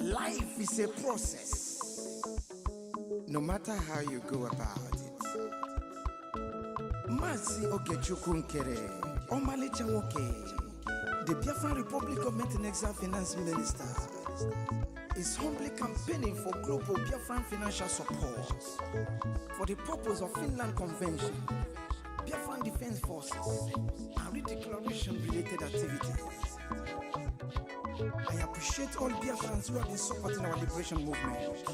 Life is a process, no matter how you go about it. Masi Ogechukwu Nkere, Omalicha Nwoke, the Biafra Republic Government and Exile Finance Minister, is humbly campaigning for global Biafran financial support for the purpose of Finland Convention, Biafran Defense Forces, and redeclaration-related activities. I appreciate all Biafrans who have been supporting our liberation movement.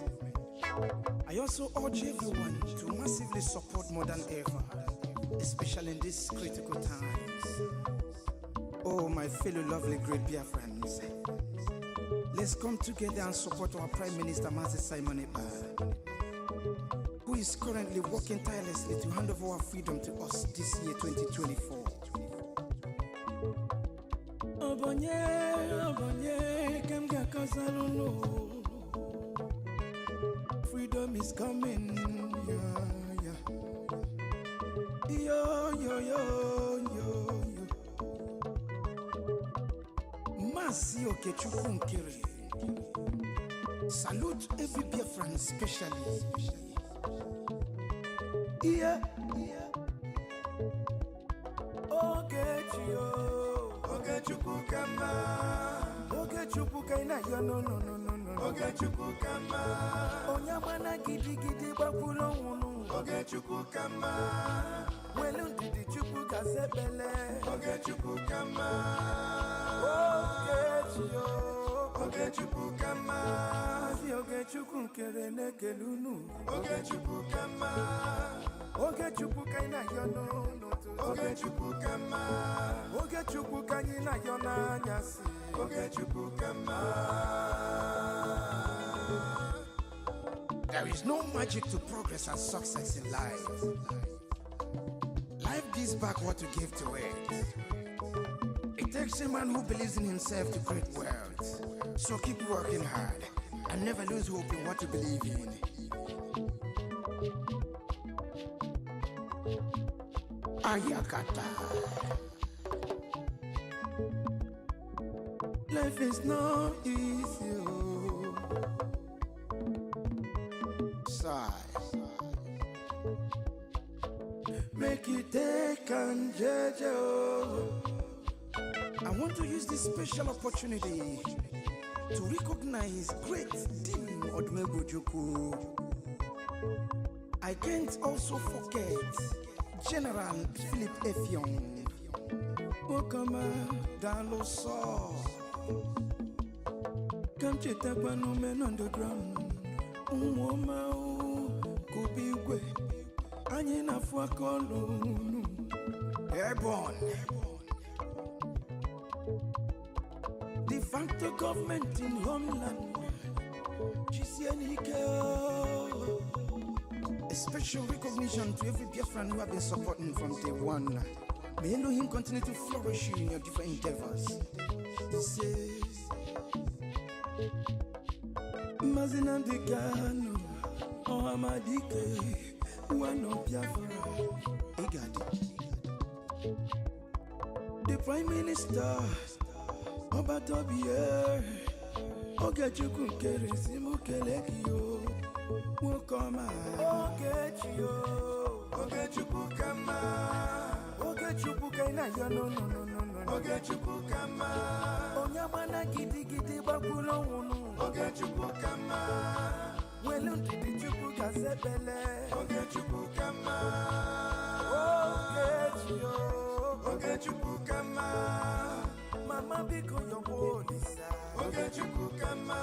I also urge everyone to massively support more than ever, especially in these critical times. Oh, my fellow lovely great Biafrans, let's come together and support our Prime Minister, Mazi Simon Ekpa, who is currently working tirelessly to hand over our freedom to us this year, 2024. Freedom is coming, yeah. Yo. Masi Ogechukwu Nkere. Salute every Biafran especially. Yeah. Ogechukwu kama. Ogechukwu kaina yo no. Ogechukwu kama. Onyamana gidi bakulo unu. Ogechukwu kama. Welu ndidi chukwu kasebele. Ogechukwu kama. Ogechukwu kama. Si Ogechukwu Nkere nekelunu. Ogechukwu kama. Ogechukwu kaina yo no. Ogechukwu kama. Ogechukwu kaina yo na nyasi. Ogechukwu kama. There is no magic to progress and success in life. Life gives back what you give to it. It takes a man who believes in himself to create wealth. So keep working hard and never lose hope in what you believe in. Ayakata. Life is not easy. Make it take and judge. I want to use this special opportunity to recognize great Dim Ebubeagu. I can't also forget General Philip Effiong, Okama Daloso, Kamcheta Kwanumen underground, Kubigwe, Anyina Fuakolunu, Airborne, de facto government in homeland, a special recognition to every Biafran who have been supporting from day one. May Elohim continue to flourish in your different endeavors. He says, Mazinandikano, Ohamadike, one of Biafra. The Prime Minister, Obatobie, Ogechukwu Nkere Simukelekio, Mukoma, Ogechukwu kama, Ogechukwu kaina yo no. Ogechukwu kama, Onyamana gidi bakulo unu. Ogechukwu kama, Welu ndidi chukwu kasebele. Ogechukwu kama, Ogechukwu kama, Mama biko yobo lisa. Ogechukwu kama,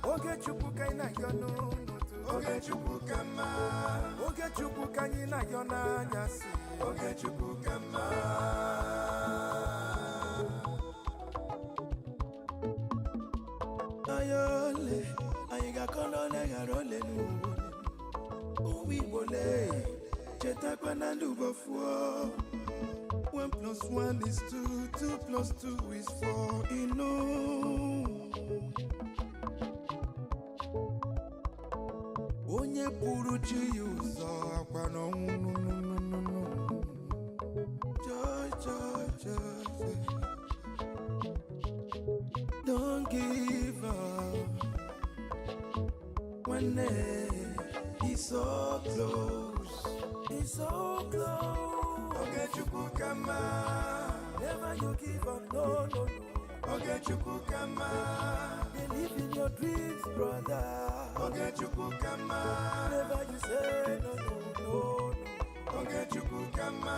Ogechukwu kaina yo no. Ogechukwu kama, Ogechukwu kaina yo na nyasi. Ogechukwu kama. Ayole, ayiga kolone garole nu. Uwi bole, cheta kwa nandu bofuo. 1 + 1 is 2, 2 + 2 is 4. Onye puru chi yuzo akwa no. Don't give up. one day. He's so close. He's so close. Okay, Chukukama. Never you give up, no, no, no. Okay, Chukukama. Believe in your dreams, brother. Okay, Chukukama. Never you say no, no, no, no. Okay, Chukukama.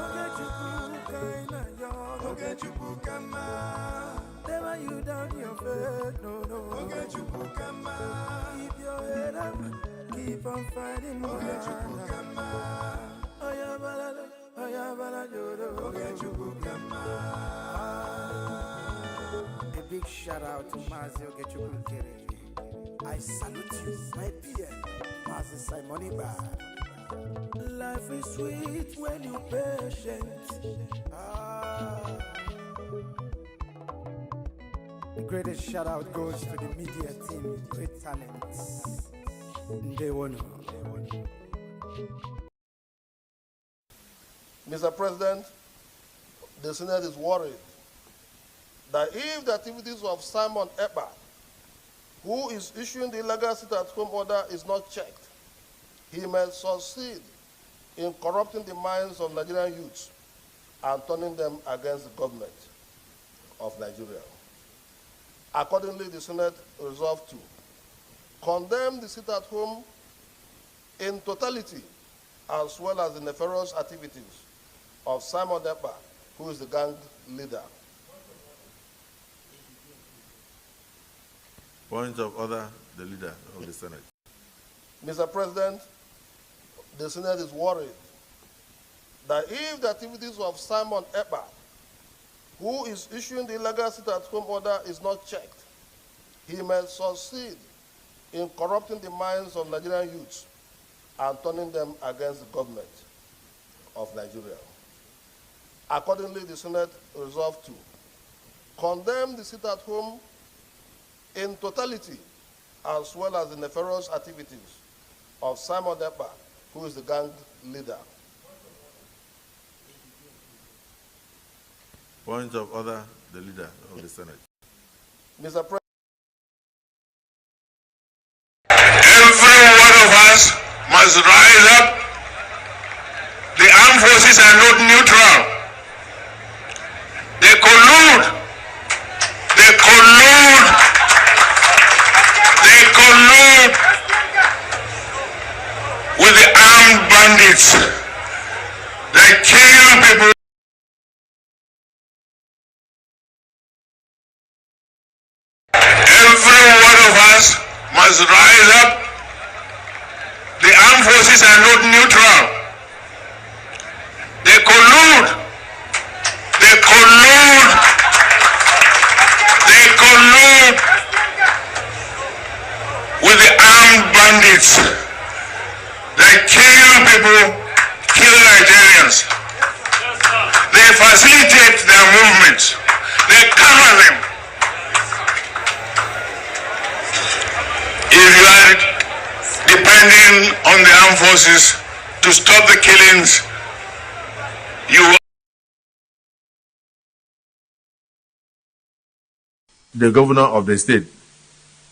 Okay, Chukukama. Okay, Chukukama. Never you down your faith, no, no. Okay, Chukukama. Keep your head up, keep on fighting, okay, Chukukama. Okay, Chukukama. A big shout out to Mazi Ogechukukere. I salute you, my PM, Mazi Simoni Bad. Life is sweet when you're patient. The greatest shout out goes to the media team, great talents. They won. Mr. President, the Senate is worried that if the activities of Simon Ekpa, who is issuing the illegal sit-at-home order, is not checked, he may succeed in corrupting the minds of Nigerian youths and turning them against the government of Nigeria. Accordingly, the Senate resolved to condemn the sit-at-home in totality, as well as the nefarious activities of Simon Ekpa, who is the gang leader. Point of order, the leader of the Senate. Mr. President, the Senate is worried that if the activities of Simon Ekpa, who is issuing the illegal sit-at-home order, is not checked, he may succeed in corrupting the minds of Nigerian youths and turning them against the government of Nigeria. Accordingly, the Senate resolved to condemn the sit-at-home in totality, as well as the nefarious activities of Simon Ekpa, who is the gang leader. Point of order, the leader of the Senate. Mr. President, every one of us must rise up. The armed forces are not neutral. They collude. They collude. They collude with the armed bandits. They kill people. Every one of us must rise up. The armed forces are not neutral. They collude. They collude. They collude with the armed bandits. They kill people, kill Nigerians. They facilitate their movements. They cover them. If you are depending on the armed forces to stop the killings, you The governor of the state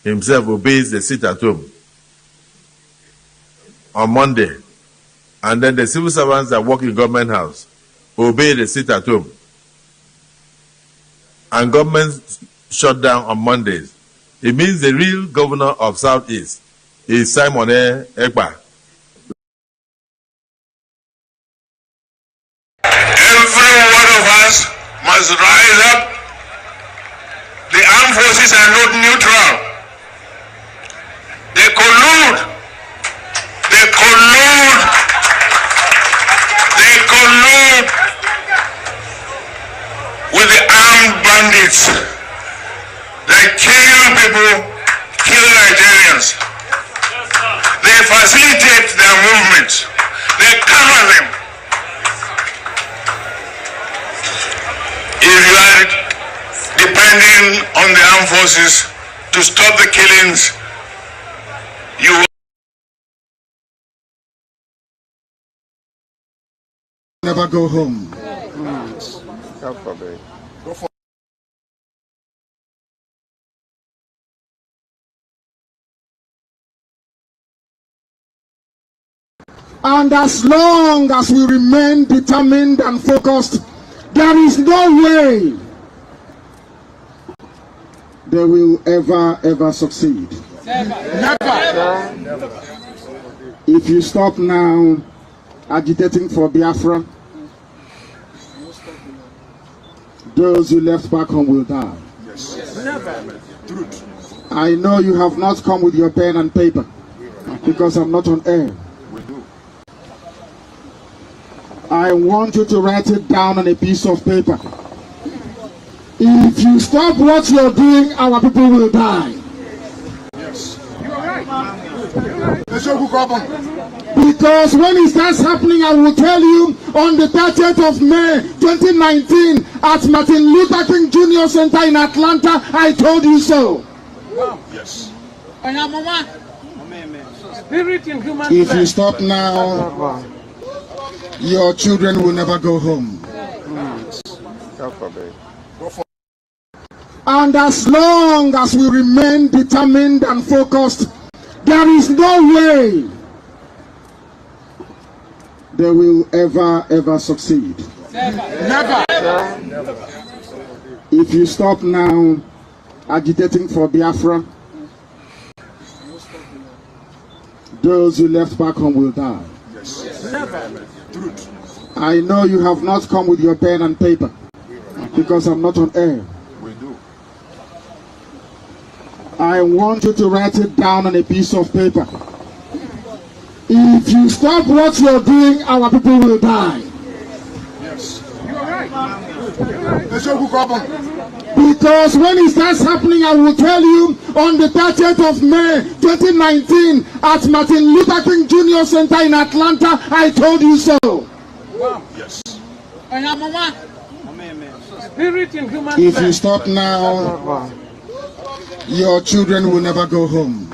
himself obeys the sit-at-home on Monday, and then the civil servants that work in government house obey the sit-at-home, and government shut down on Mondays. It means the real governor of Southeast is Simon Ekpa. Every one of us must rise up. The armed forces are not neutral. They collude. They collude. They collude with the armed bandits. They kill people, kill Nigerians. They facilitate their movements. They cover them. If you are depending on the armed forces to stop the killings, you never go home. God forbid. Go for And as long as we remain determined and focused, there is no way they will ever succeed. Never. If you stop now agitating for Biafra, those who left back home will die. Never. Truth. I know you have not come with your pen and paper because I'm not on air. We do. I want you to write it down on a piece of paper. If you stop what you're doing, our people will die. Yes. You are right. You're right. Because when it starts happening, I will tell you on the 30th of May 2019 at Martin Luther King Jr. Center in Atlanta, I told you so. Yes. If you stop now, your children will never go home. And as long as we remain determined and focused, there is no way they will ever succeed. Never. If you stop now agitating for Biafra, those who left back home will die. Yes. Never. Truth. I know you have not come with your pen and paper because I'm not on air. We do. I want you to write it down on a piece of paper. If you stop what you're doing, our people will die. Yes. You are right. You're right. Because when it starts happening, I will tell you on the 30th of May 2019 at Martin Luther King Jr. Center in Atlanta, I told you so. Yes. If you stop now, your children will never go home.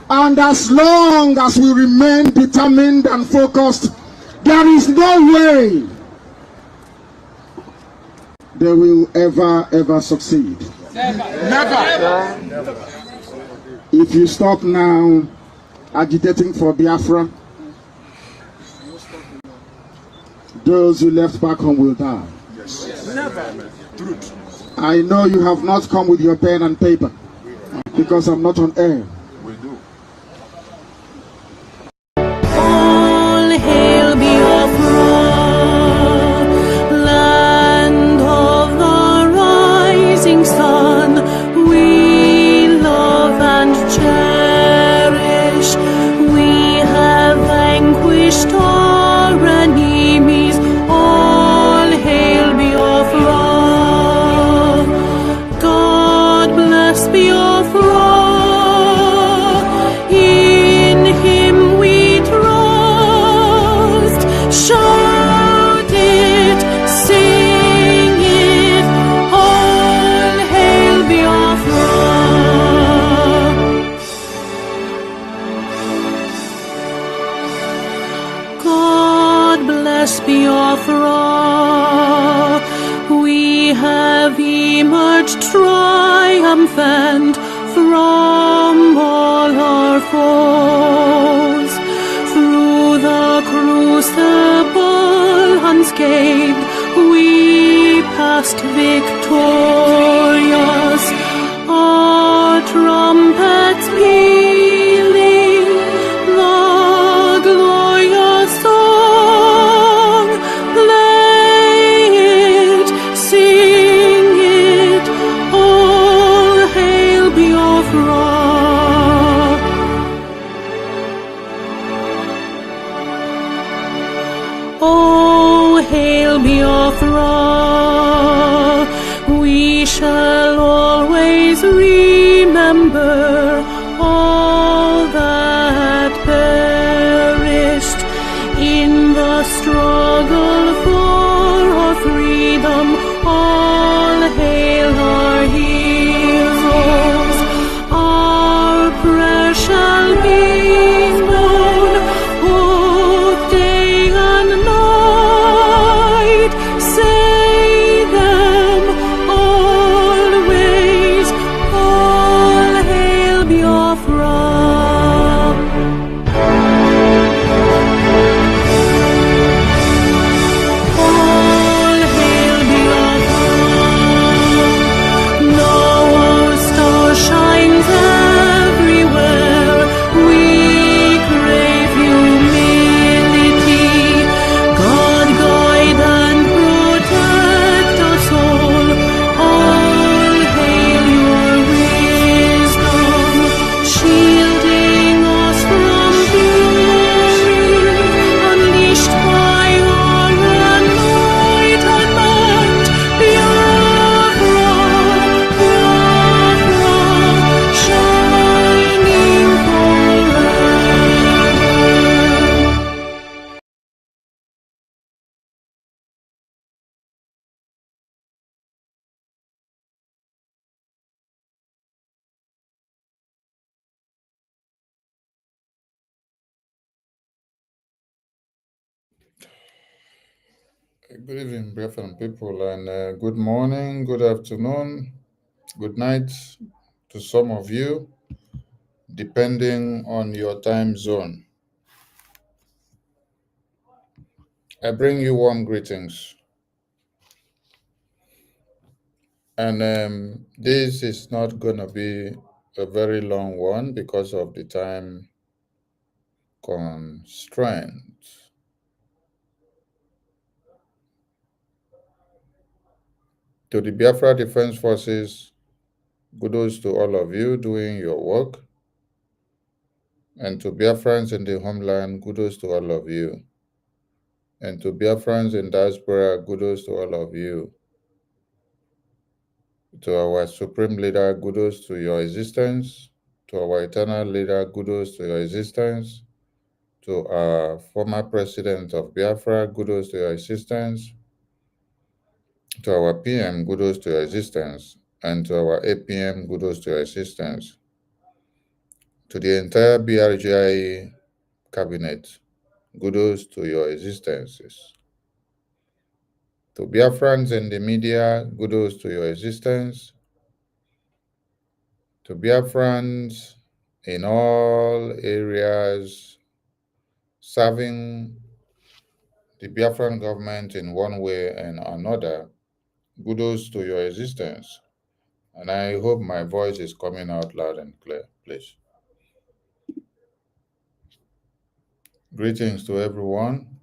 And as long as we remain determined and focused, there is no way they will ever succeed. Never. If you stop now agitating for Biafra, those who left back home will die. Yes. Never. Truth. I know you have not come with your pen and paper because I'm not on air. We do. All hail Biafra, land of the rising sun. We love and cherish. We have vanquished our enemies. All hail Biafra. God bless Biafra. In Him we trust. Shout it, sing it. All hail Biafra. God bless Biafra. We have emerged triumphant from all our foes. Through the crucible unscathed, we passed victorious. Our trumpets pealing the glorious song. Play it, sing it, all hail Biafra. Oh, hail Biafra. We shall always remember all that perished in the struggle for our freedom. All hail our heroes. Our prayer shall be known both day and night. Say them all Good evening, Biafran people, and good morning, good afternoon, good night to some of you, depending on your time zone. I bring you warm greetings. And this is not going to be a very long one because of the time constraints. To the Biafra Defense Forces, kudos to all of you doing your work. And to Biafrans in the homeland, kudos to all of you. And to Biafrans in diaspora, kudos to all of you. To our Supreme Leader, kudos to your existence. To our Eternal Leader, kudos to your existence. To our former President of Biafra, kudos to your existence. To our PM, kudos to your existence. And to our APM, kudos to your existence. To the entire BRGI cabinet, kudos to your existences. To Biafrans in the media, kudos to your existence. To Biafrans in all areas serving the Biafran government in one way and another, kudos to your existence. And I hope my voice is coming out loud and clear, please. Greetings to everyone.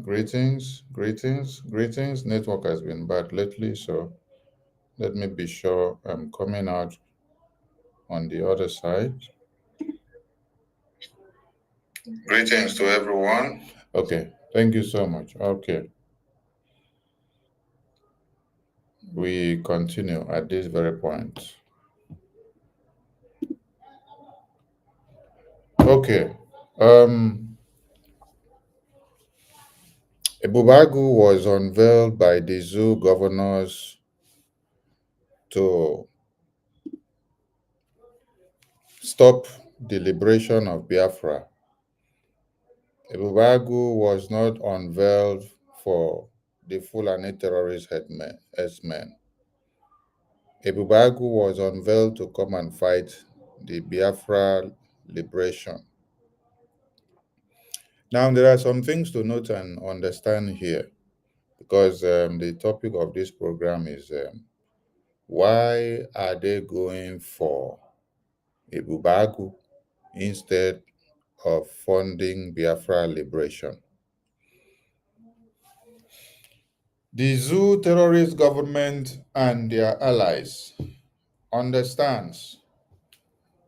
Greetings. Network has been bad lately, so let me be sure I'm coming out on the other side. Greetings to everyone. Okay, thank you so much. Okay. We continue at this very point. Okay. Ebubeagu was unveiled by the zoo governors to stop the liberation of Biafra. Ebubeagu was not unveiled for the Fulani terrorist herdsmen. Ebubeagu was unveiled to come and fight the Biafra liberation. Now, there are some things to note and understand here, because the topic of this program is why are they going for Ebubeagu instead of funding Biafra liberation? The zoo terrorist government and their allies understands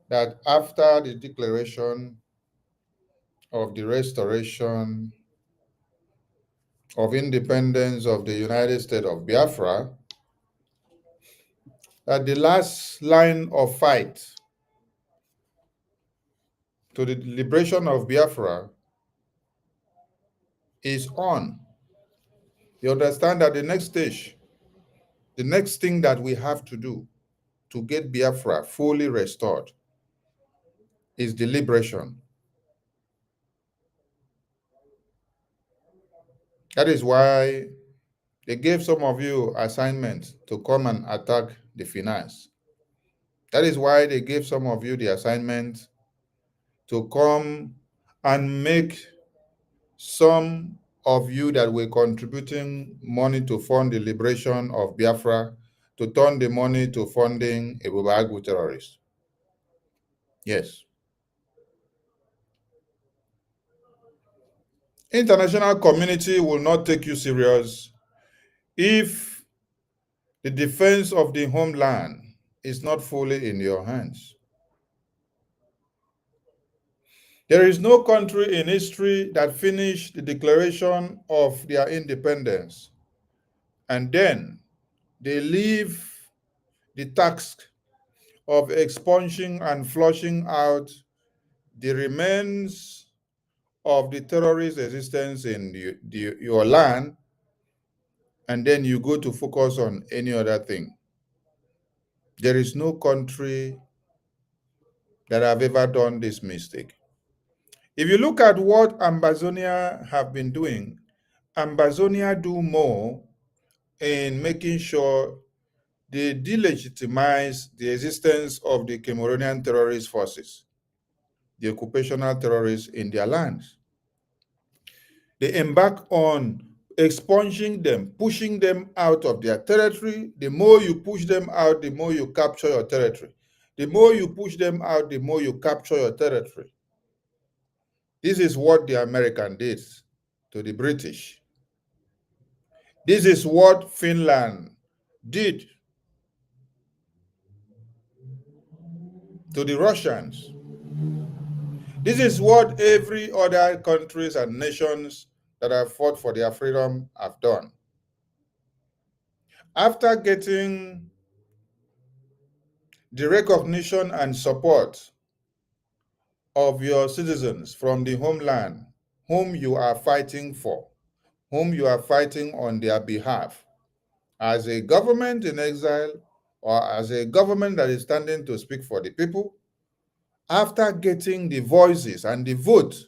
that after the declaration of the restoration of independence of the United States of Biafra, that the last line of fight to the liberation of Biafra is on. You understand that the next stage, the next thing that we have to do to get Biafra fully restored is the liberation. That is why they gave some of you assignment to come and attack the finance. That is why they gave some of you the assignment to come and make some of you that were contributing money to fund the liberation of Biafra to turn the money to funding Ebubeagu terrorists. Yes. International community will not take you serious if the defense of the homeland is not fully in your hands. There is no country in history that finished the declaration of their independence and then they leave the task of expunging and flushing out the remains of the terrorist existence in your land, and then you go to focus on any other thing. There is no country that have ever done this mistake. If you look at what Ambazonia have been doing, Ambazonia do more in making sure they delegitimize the existence of the Cameroonian terrorist forces, the occupational terrorists in their lands. They embark on expunging them, pushing them out of their territory. The more you push them out, the more you capture your territory. The more you push them out, the more you capture your territory. This is what the American did to the British. This is what Finland did to the Russians. This is what every other countries and nations that have fought for their freedom have done. After getting the recognition and support of your citizens from the homeland, whom you are fighting for, whom you are fighting on their behalf, as a government in exile or as a government that is standing to speak for the people, after getting the voices and the vote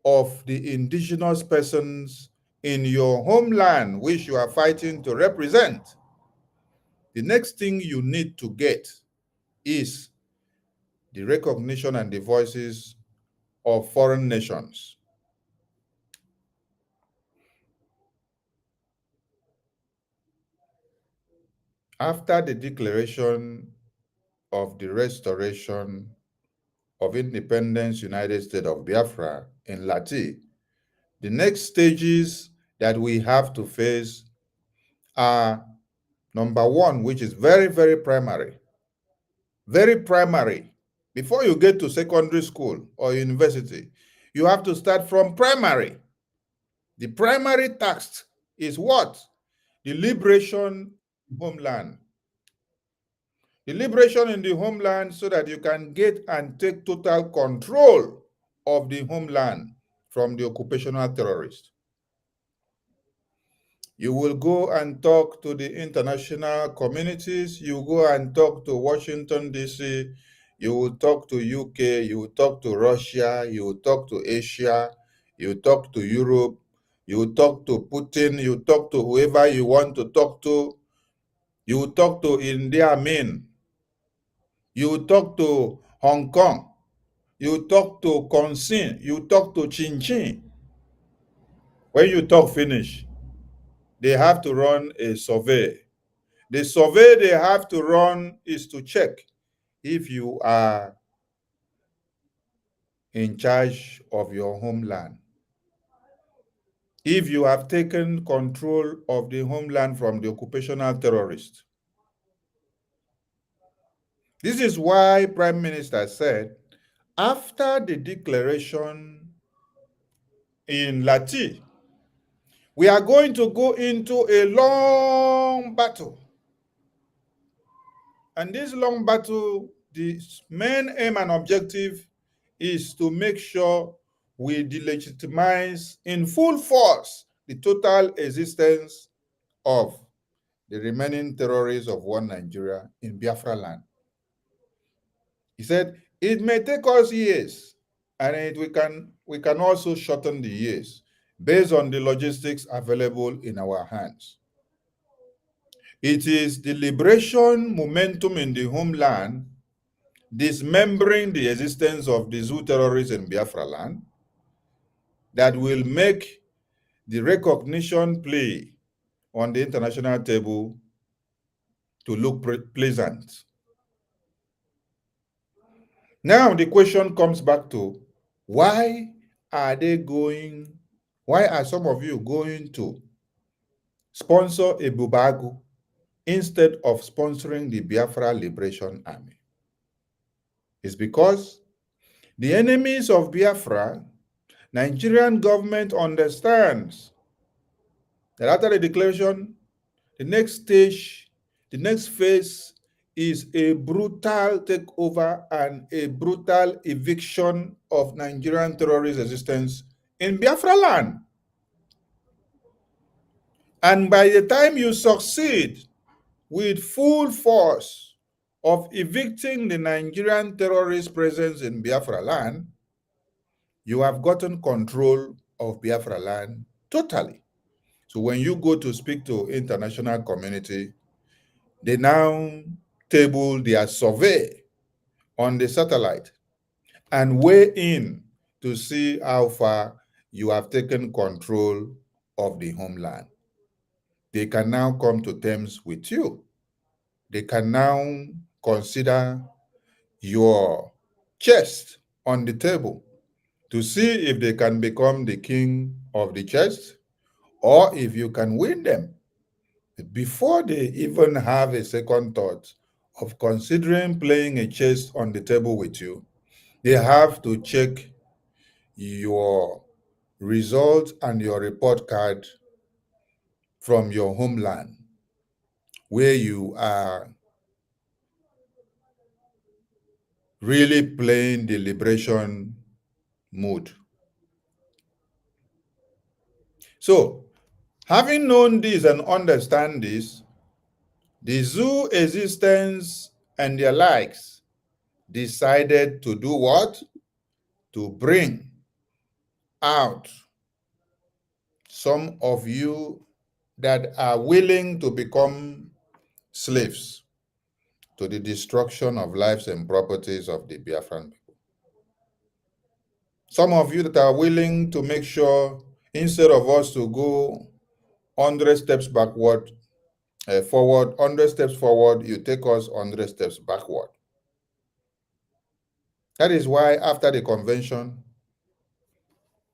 of the indigenous persons in your homeland, which you are fighting to represent, the next thing you need to get is the recognition and the voices of foreign nations. After the declaration of the restoration of independence United States of Biafra in Lati, the next stages that we have to face are number one, which is very, very primary. Very primary. Before you get to secondary school or university, you have to start from primary. The primary task is what? The liberation of the homeland. The liberation in the homeland so that you can get and take total control of the homeland from the occupational terrorists. You will go and talk to the international communities. You go and talk to Washington, D.C. You will talk to UK. You will talk to Russia. You will talk to Asia. You will talk to Europe. You will talk to Putin. You will talk to whoever you want to talk to. You will talk to India Amin. You will talk to Hong Kong. You will talk to Konsin. You will talk to Chin Chin. When you talk finish, they have to run a survey. The survey they have to run is to check if you are in charge of your homeland. If you have taken control of the homeland from the occupational terrorists. This is why Prime Minister said, after the declaration in Lati, we are going to go into a long battle. And this long battle, the main aim and objective is to make sure we delegitimize in full force the total existence of the remaining terrorists of one Nigeria in Biafra land. He said, it may take us years, and we can also shorten the years based on the logistics available in our hands. It is the liberation momentum in the homeland, dismembering the existence of the Zoo terrorists in Biafra land, that will make the recognition play on the international table to look pleasant. Now the question comes back to, why are some of you going to sponsor Ebubeagu instead of sponsoring the Biafra Liberation Army? It's because the enemies of Biafra, Nigerian government understands that after the declaration, the next stage, the next phase is a brutal takeover and a brutal eviction of Nigerian terrorist resistance in Biafra land. And by the time you succeed with full force of evicting the Nigerian terrorist presence in Biafra land, you have gotten control of Biafra land totally. So when you go to speak to international community, they now table their survey on the satellite and weigh in to see how far you have taken control of the homeland. They can now come to terms with you. They can now consider your chest on the table to see if they can become the king of the chest or if you can win them. Before they even have a second thought of considering playing a chess on the table with you, they have to check your results and your report card from your homeland, where you are really playing the liberation mood. So, having known this and understand this, the zoo existence and their likes decided to do what? To bring out some of you that are willing to become slaves to the destruction of lives and properties of the Biafran people. Some of you that are willing to make sure instead of us to go 100 steps forward, 100 steps forward, you take us 100 steps backward. That is why after the convention,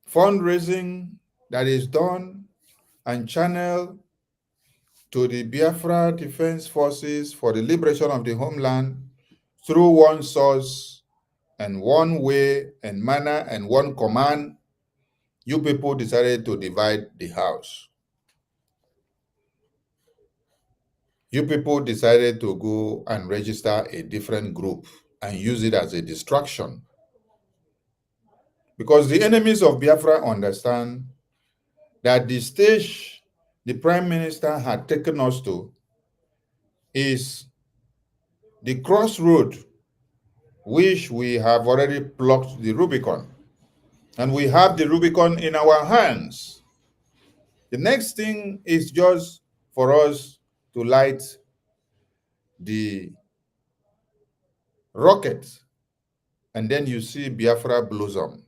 fundraising that is done and channeled to the Biafra Defense Forces for the liberation of the homeland through one source and one way and manner and one command, you people decided to divide the house. You people decided to go and register a different group and use it as a distraction. Because the enemies of Biafra understand that the stage the Prime Minister had taken us to is the crossroad which we have already plucked the Rubicon. And we have the Rubicon in our hands. The next thing is just for us to light the rocket, and then you see Biafra blossom.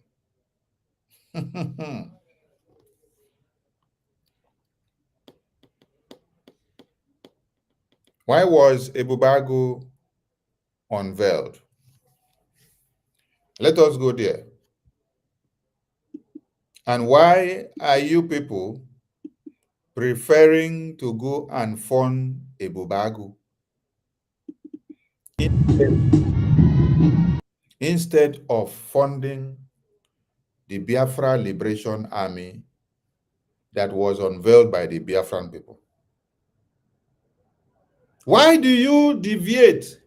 Why was Ebubeagu unveiled? Let us go there. And why are you people preferring to go and fund Ebubeagu instead of funding the Biafra Liberation Army that was unveiled by the Biafran people? Why do you deviate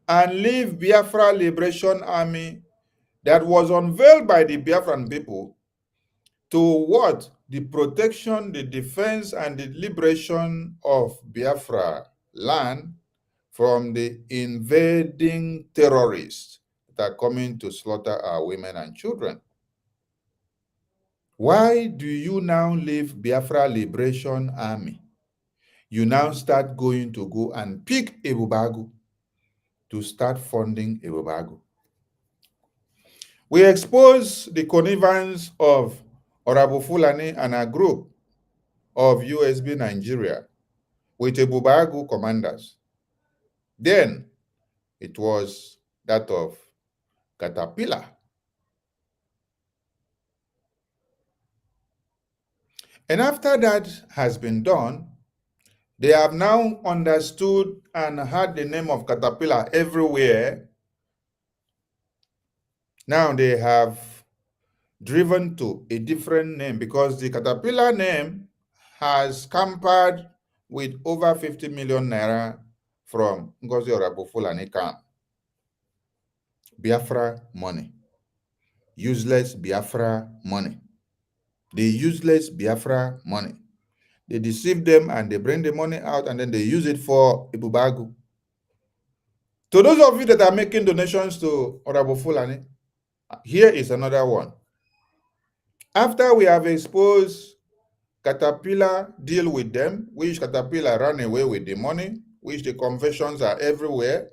and leave Biafra Liberation Army that was unveiled by the Biafran people to what? The protection, the defense, and the liberation of Biafra land from the invading terrorists that are coming to slaughter our women and children? Why do you now leave Biafra Liberation Army? You now start going to go and pick Ebubeagu to start funding Ebubeagu. We expose the connivance of Honorable Fulani and a group of USB Nigeria with Ebubeagu commanders. Then it was that of Caterpillar. And after that has been done, they have now understood and heard the name of Caterpillar everywhere. Now they have driven to a different name because the Caterpillar name has scampered with over 50 million naira from Ngozi Orabufulani camp. Biafra money. Useless Biafra money. The useless Biafra money. They deceive them and they bring the money out and then they use it for Ebubeagu. To those of you that are making donations to Orabufulani, here is another one. After we have exposed Caterpillar deal with them, which Caterpillar ran away with the money, which the confessions are everywhere,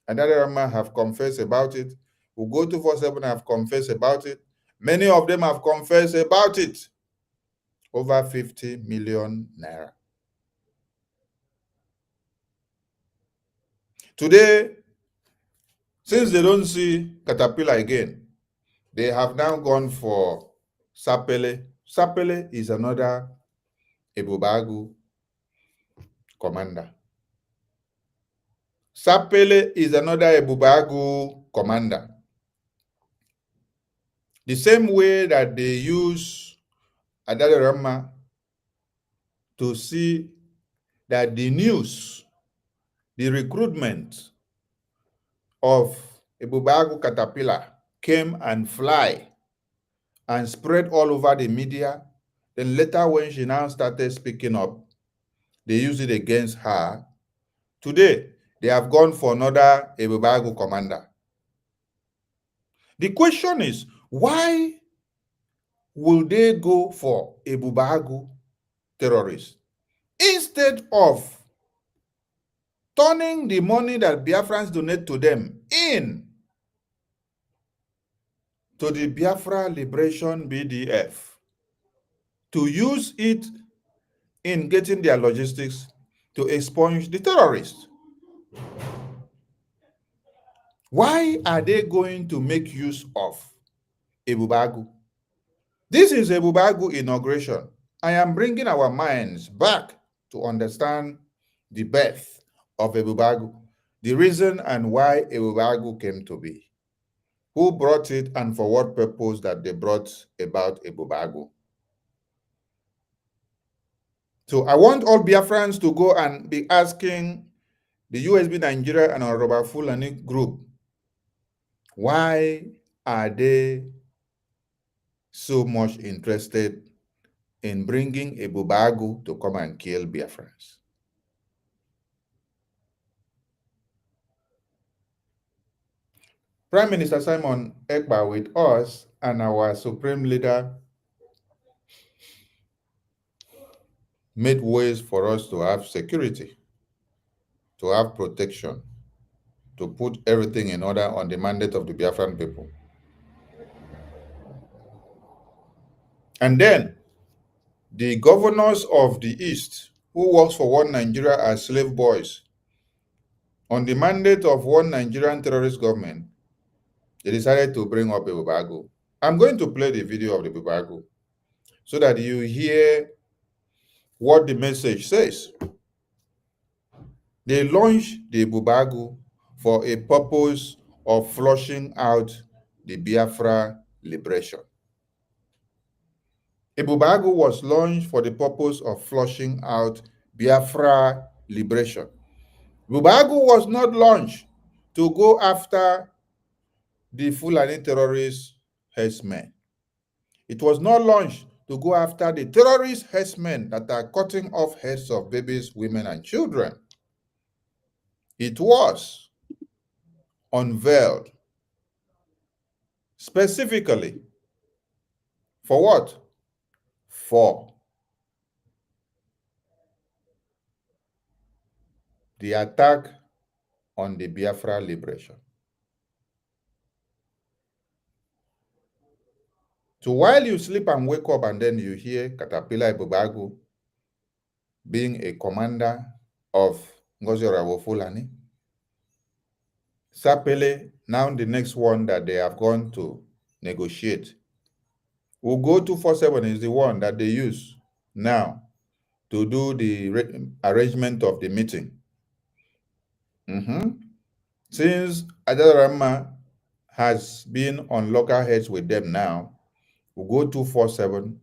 and Adarama have confessed about it. We'll go to 47 have confessed about it. Many of them have confessed about it. Over 50 million naira. Today, since they don't see Caterpillar again, they have now gone for Sapele. Sapele is another Ebubeagu commander. Sapele is another Ebubeagu commander. The same way that they use Adarama to see that the news, the recruitment of Ebubeagu Caterpillar came and fly and spread all over the media. Then later when she now started speaking up, they used it against her. Today, they have gone for another Ebubeagu commander. The question is, why will they go for Ebubeagu terrorists instead of turning the money that Biafrans donate to them in to the Biafra Liberation BDF to use it in getting their logistics to expunge the terrorists? Why are they going to make use of Ebubeagu? This is Ebubeagu inauguration. I am bringing our minds back to understand the birth of Ebubeagu, the reason and why Ebubeagu came to be, who brought it and for what purpose that they brought about Ebubeagu. So I want all Biafrans to go and be asking the USB Nigeria and Honorable Fulani group, why are they so much interested in bringing Ebubeagu to come and kill Biafrans? Prime Minister Simon Ekpa with us and our Supreme Leader made ways for us to have security, to have protection, to put everything in order on the mandate of the Biafran people. And then the governors of the East, who works for One Nigeria as slave boys, on the mandate of one Nigerian terrorist government, they decided to bring up Ebubeagu. I'm going to play the video of the Ebubeagu so that you hear what the message says. They launched the Ebubeagu for a purpose of flushing out the Biafra liberation. Ebubeagu was launched for the purpose of flushing out Biafra liberation. Ebubeagu was not launched to go after the Fulani terrorist herdsmen. It was not launched to go after the terrorist herdsmen that are cutting off heads of babies, women, and children. It was unveiled specifically for what? For the attack on the Biafra liberation. So while you sleep and wake up and then you hear Caterpillar Ebubeagu being a commander of Ngozi Fulani, Sapele, now the next one that they have gone to negotiate, will go to 47 is the one that they use now to do the arrangement of the meeting. Since Adarama has been on loggerheads with them now, we'll go 247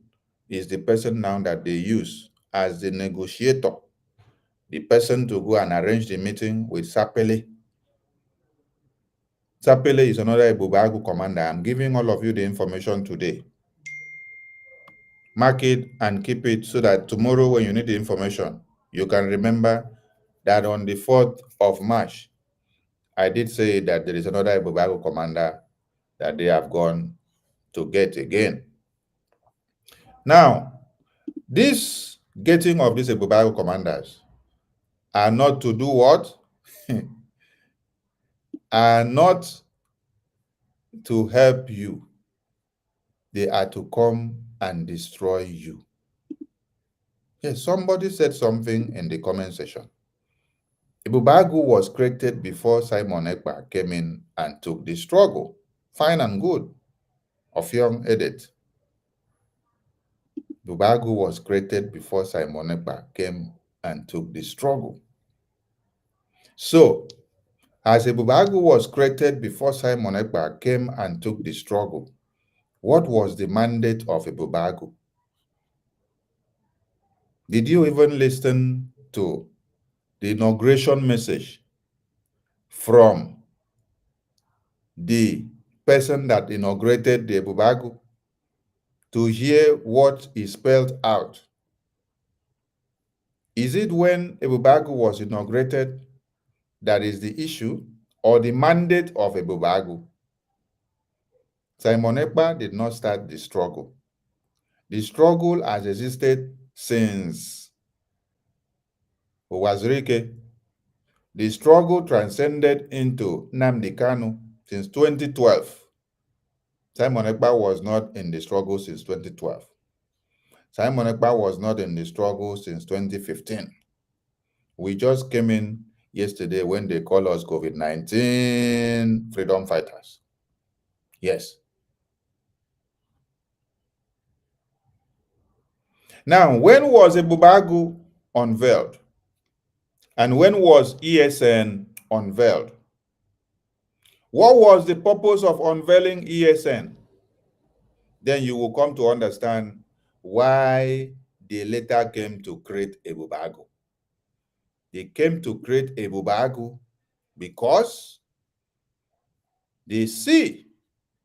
is the person now that they use as the negotiator, the person to go and arrange the meeting with Sapele. Sapele is another Ebubeagu commander. I'm giving all of you the information today. Mark it and keep it so that tomorrow when you need the information, you can remember that on the 4th of March, I did say that there is another Ebubeagu commander that they have gone to get again. Now, this getting of these Ebubeagu commanders are not to do what? Are not to help you. They are to come and destroy you. Yes, somebody said something in the comment section. Ebubeagu was created before Simon Ekpa came in and took the struggle. Fine and good. Of young edit. Ebubeagu was created before Simon Ekpa came and took the struggle. So, as Ebubeagu was created before Simon Ekpa came and took the struggle, what was the mandate of Ebubeagu? Did you even listen to the inauguration message from the person that inaugurated the Ebubeagu to hear what is spelled out? Is it when Ebubeagu was inaugurated that is the issue, or the mandate of Ebubeagu? Simon Ekpa did not start the struggle. The struggle has existed since Owazirike. The struggle transcended into Nnamdi Kanu since 2012. Simon Ekpa was not in the struggle since 2012. Simon Ekpa was not in the struggle since 2015. We just came in yesterday when they call us COVID-19 freedom fighters. Yes. Now, when was Ebubeagu unveiled? And when was ESN unveiled? What was the purpose of unveiling ESN? Then you will come to understand why they later came to create Ebubeagu. They came to create Ebubeagu because they see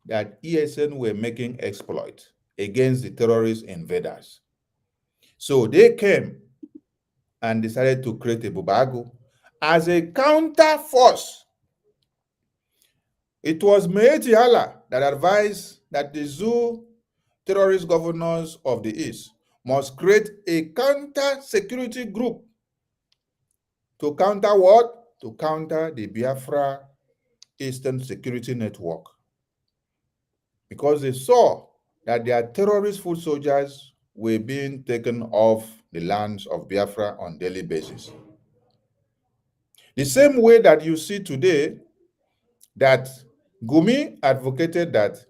that ESN were making exploit against the terrorist invaders. So they came and decided to create Ebubeagu as a counter force. It was Meeti Allah that advised that the zoo terrorist governors of the East must create a counter security group to counter what? To counter the Biafra Eastern Security Network. Because they saw that their terrorist foot soldiers were being taken off the lands of Biafra on a daily basis. The same way that you see today that Gumi advocated that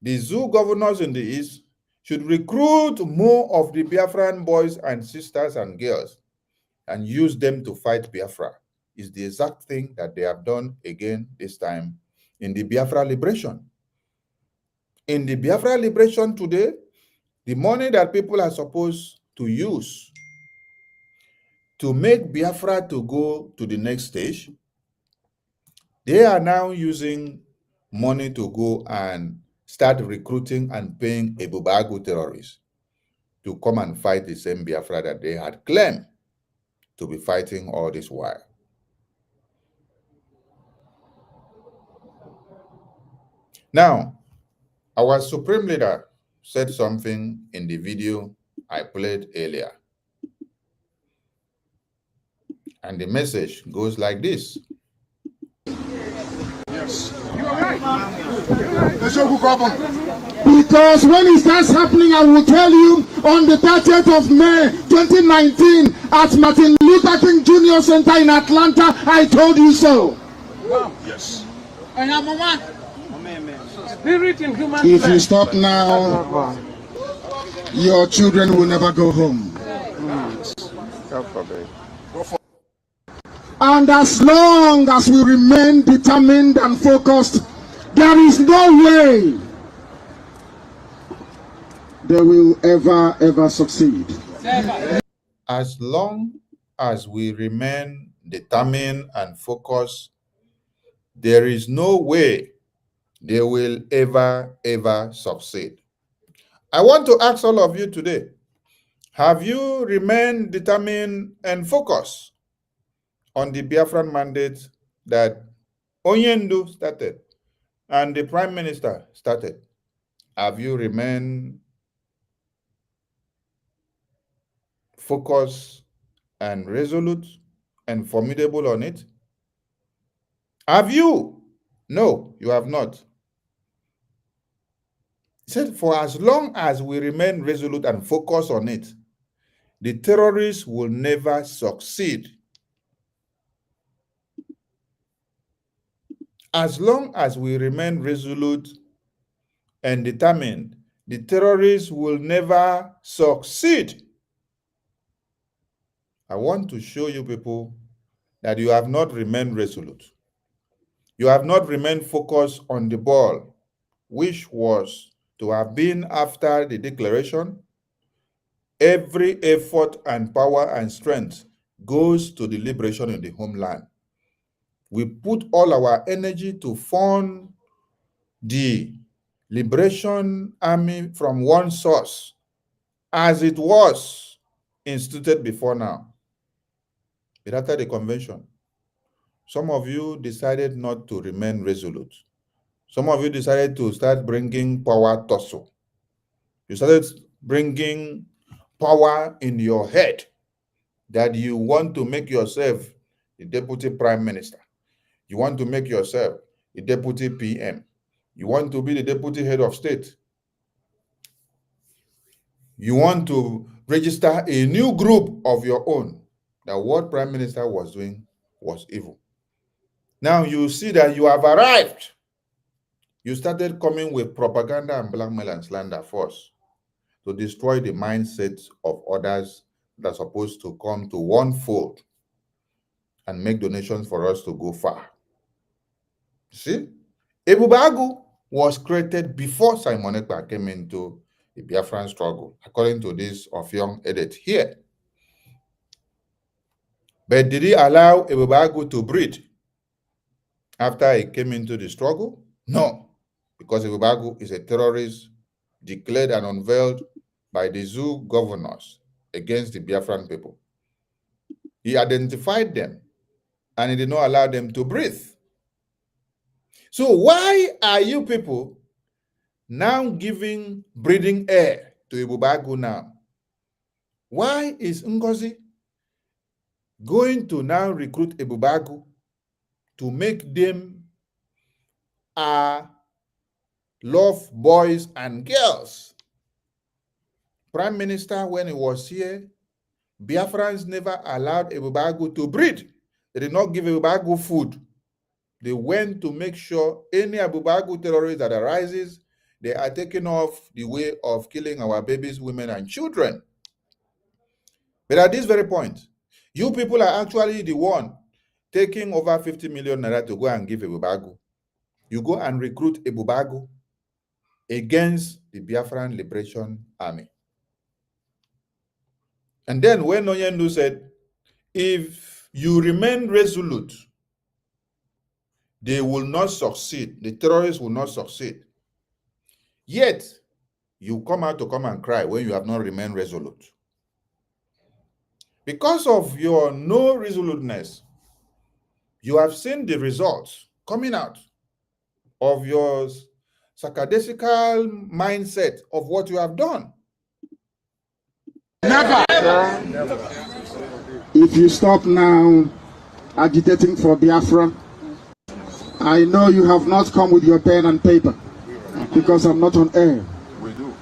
the zoo governors in the East should recruit more of the Biafran boys and sisters and girls and use them to fight Biafra, is the exact thing that they have done again this time in the Biafra liberation. In the Biafra liberation today, the money that people are supposed to use to make Biafra to go to the next stage, they are now using money to go and start recruiting and paying Ebubeagu terrorists to come and fight the same Biafra that they had claimed to be fighting all this while. Now, our Supreme Leader said something in the video I played earlier. And the message goes like this. Yes. You are right. Because when it starts happening, I will tell you on the 30th of May 2019 at Martin Luther King Jr. Center in Atlanta, I told you so. Yes. Spirit in human If you stop now, your children will never go home. And as long as we remain determined and focused, there is no way they will ever succeed. As long as we remain determined and focused, there is no way they will ever succeed. I want to ask all of you today, have you remained determined and focused on the Biafran mandate that Onyendu started and the Prime Minister started? Have you remained focused and resolute and formidable on it? Have you? No, you have not. He said, for as long as we remain resolute and focused on it, the terrorists will never succeed. As long as we remain resolute and determined, the terrorists will never succeed. I want to show you people that you have not remained resolute. You have not remained focused on the ball, which was to have been after the declaration. Every effort and power and strength goes to the liberation in the homeland. We put all our energy to fund the liberation army from one source, as it was instituted before now. But after the convention, some of you decided not to remain resolute. Some of you decided to start bringing power tussle. You started bringing power in your head that you want to make yourself the deputy prime minister. You want to make yourself the deputy PM. You want to be the deputy head of state. You want to register a new group of your own. That what prime minister was doing was evil. Now you see that you have arrived. You started coming with propaganda and blackmail and slander first to destroy the mindsets of others that are supposed to come to one fold and make donations for us to go far. See, Ebubeagu was created before Simon Ekpa came into the Biafran struggle, according to this Young edit here. But did he allow Ebubeagu to breathe after he came into the struggle? No, because Ebubeagu is a terrorist declared and unveiled by the zoo governors against the Biafran people. He identified them and he did not allow them to breathe. So why are you people now giving breathing air to Ebubeagu now? Why is Ngozi going to now recruit Ebubeagu to make them love boys and girls? Prime Minister, when he was here, Biafrans never allowed Ebubeagu to breathe. They did not give Ebubeagu food. They went to make sure any Ebubeagu terrorist that arises, they are taking off the way of killing our babies, women, and children. But at this very point, you people are actually the one taking over 50 million naira to go and give Ebubeagu. You go and recruit Ebubeagu against the Biafran Liberation Army. And then when Onyendu said, if you remain resolute, they will not succeed. The terrorists will not succeed. Yet, you come out to come and cry when you have not remained resolute. Because of your no resoluteness, you have seen the results coming out of your sarcastic mindset of what you have done. Never. If you stop now agitating for Biafra, I know you have not come with your pen and paper because I'm not on air. We do.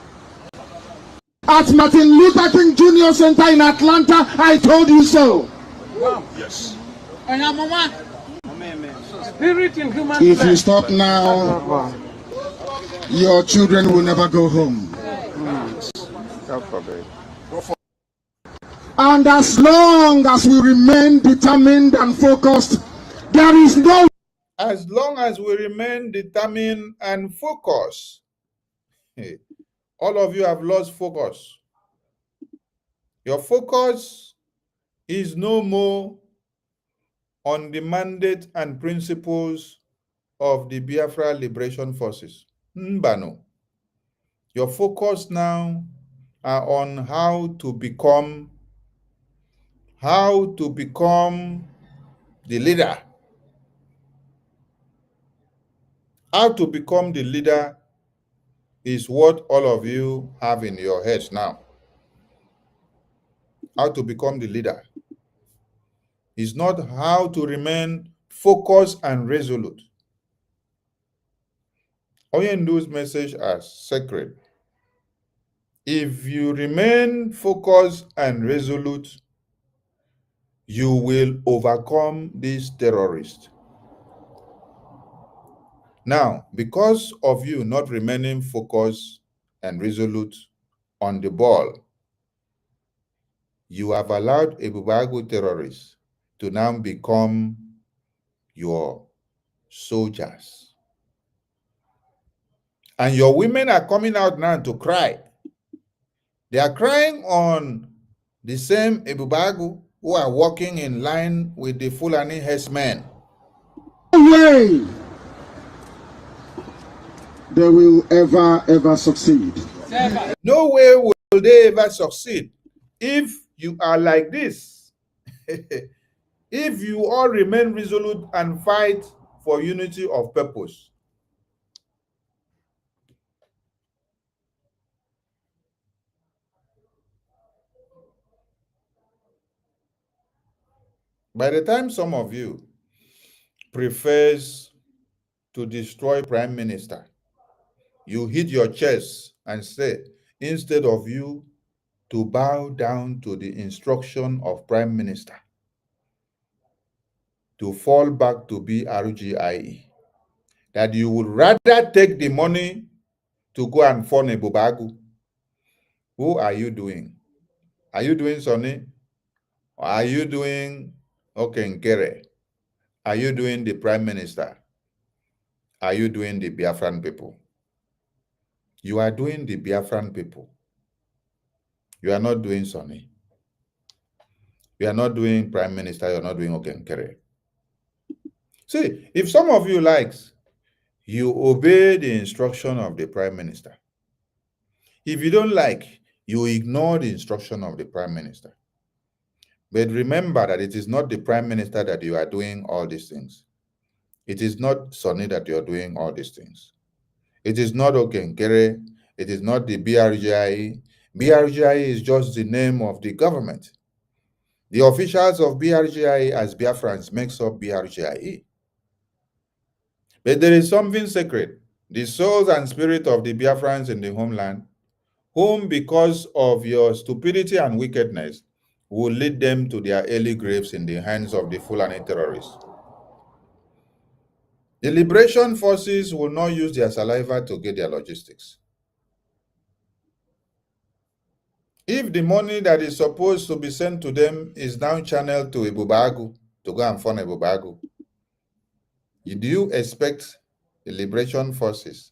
At Martin Luther King Jr. Center in Atlanta, I told you so. Yes. Spirit in human If you stop now, your children will never go home. And as long as we remain determined and focused, there is no. As long as we remain determined and focused, all of you have lost focus. Your focus is no more on the mandate and principles of the Biafra Liberation Forces. Mbano. Your focus now are on how to become the leader. How to become the leader is what all of you have in your heads now. how to become the leader. It's not how to remain focused and resolute. Oyendu's message as sacred. If you remain focused and resolute, you will overcome these terrorists. Now, because of you not remaining focused and resolute on the ball, you have allowed Ebubeagu terrorists to now become your soldiers. And your women are coming out now to cry. They are crying on the same Ebubeagu who are walking in line with the Fulani herdsmen. No way they will ever succeed. No way will they ever succeed if you are like this. If you all remain resolute and fight for unity of purpose. By the time some of you prefers to destroy Prime Minister, you hit your chest and say, instead of you to bow down to the instruction of Prime Minister, to fall back to BRGIE, that you would rather take the money to go and fund Ebubeagu. Who are you doing? Are you doing Sonny? Or are you doing Okenkere? Are you doing the Prime Minister? Are you doing the Biafran people? You are doing the Biafran people. You are not doing Sonny. You are not doing Prime Minister. You are not doing Okenkere. See, if some of you likes, you obey the instruction of the Prime Minister. If you don't like, you ignore the instruction of the Prime Minister. But remember that it is not the Prime Minister that you are doing all these things. It is not Sonny that you are doing all these things. It is not Okenkere. It is not the BRGIE. BRGIE is just the name of the government. The officials of BRGIE as Biafrans makes up BRGIE. But there is something sacred. The souls and spirit of the Biafrans in the homeland, whom because of your stupidity and wickedness, will lead them to their early graves in the hands of the Fulani terrorists. The liberation forces will not use their saliva to get their logistics. If the money that is supposed to be sent to them is now channeled to Ebubeagu, to go and fund Ebubeagu, do you expect the liberation forces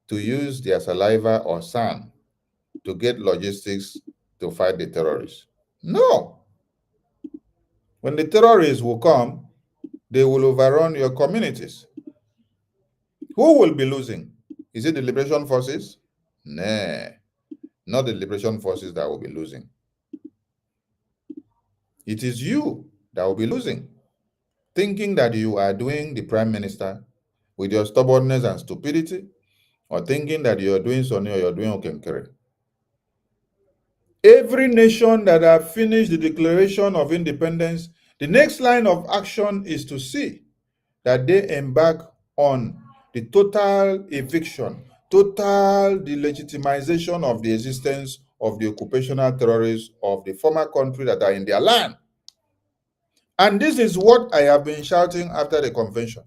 to use their saliva or sand to get logistics to fight the terrorists? No. When the terrorists will come, they will overrun your communities. Who will be losing? Is it the liberation forces? Nah, not the liberation forces that will be losing. It is you that will be losing, thinking that you are doing the Prime Minister with your stubbornness and stupidity, or thinking that you are doing Sonny or you are doing Okenkere. Every nation that have finished the Declaration of Independence, the next line of action is to see that they embark on the total eviction, total delegitimization of the existence of the occupational terrorists of the former country that are in their land. And this is what I have been shouting after the convention,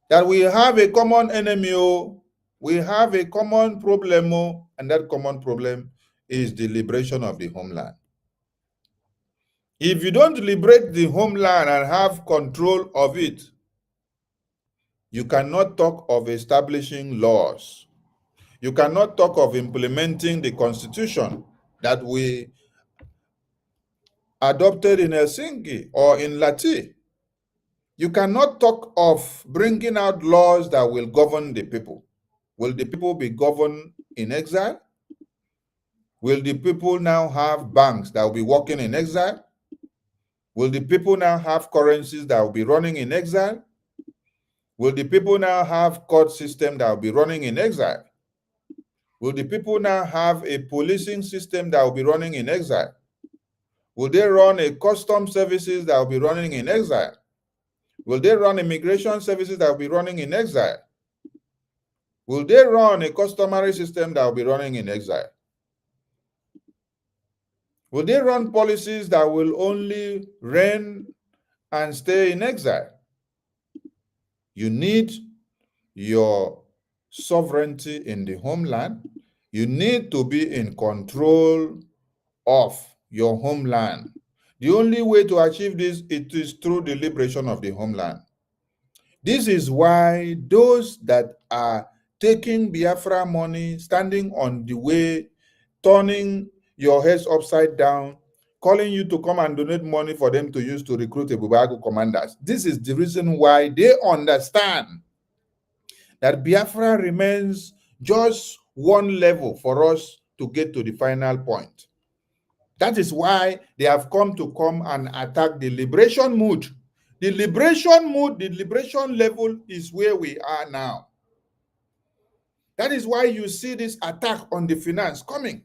that we have a common enemy, we have a common problem, and that common problem is the liberation of the homeland. If you don't liberate the homeland and have control of it, you cannot talk of establishing laws. You cannot talk of implementing the constitution that we adopted in Helsinki or in Lati. You cannot talk of bringing out laws that will govern the people. Will the people be governed in exile? Will the people now have banks that will be working in exile? Will the people now have currencies that will be running in exile? Will the people now have court system that will be running in exile? Will the people now have a policing system that will be running in exile? Will they run a custom services that will be running in exile? Will they run immigration services that will be running in exile? Will they run a customary system that will be running in exile? Will they run policies that will only reign and stay in exile? You need your sovereignty in the homeland. You need to be in control of your homeland. The only way to achieve this, it is through the liberation of the homeland. This is why those that are taking Biafra money, standing on the way, turning your heads upside down, calling you to come and donate money for them to use to recruit Ebubeagu commanders. This is the reason why they understand that Biafra remains just one level for us to get to the final point. That is why they have come and attack the liberation mood. The liberation mood, the liberation level is where we are now. That is why you see this attack on the finance coming.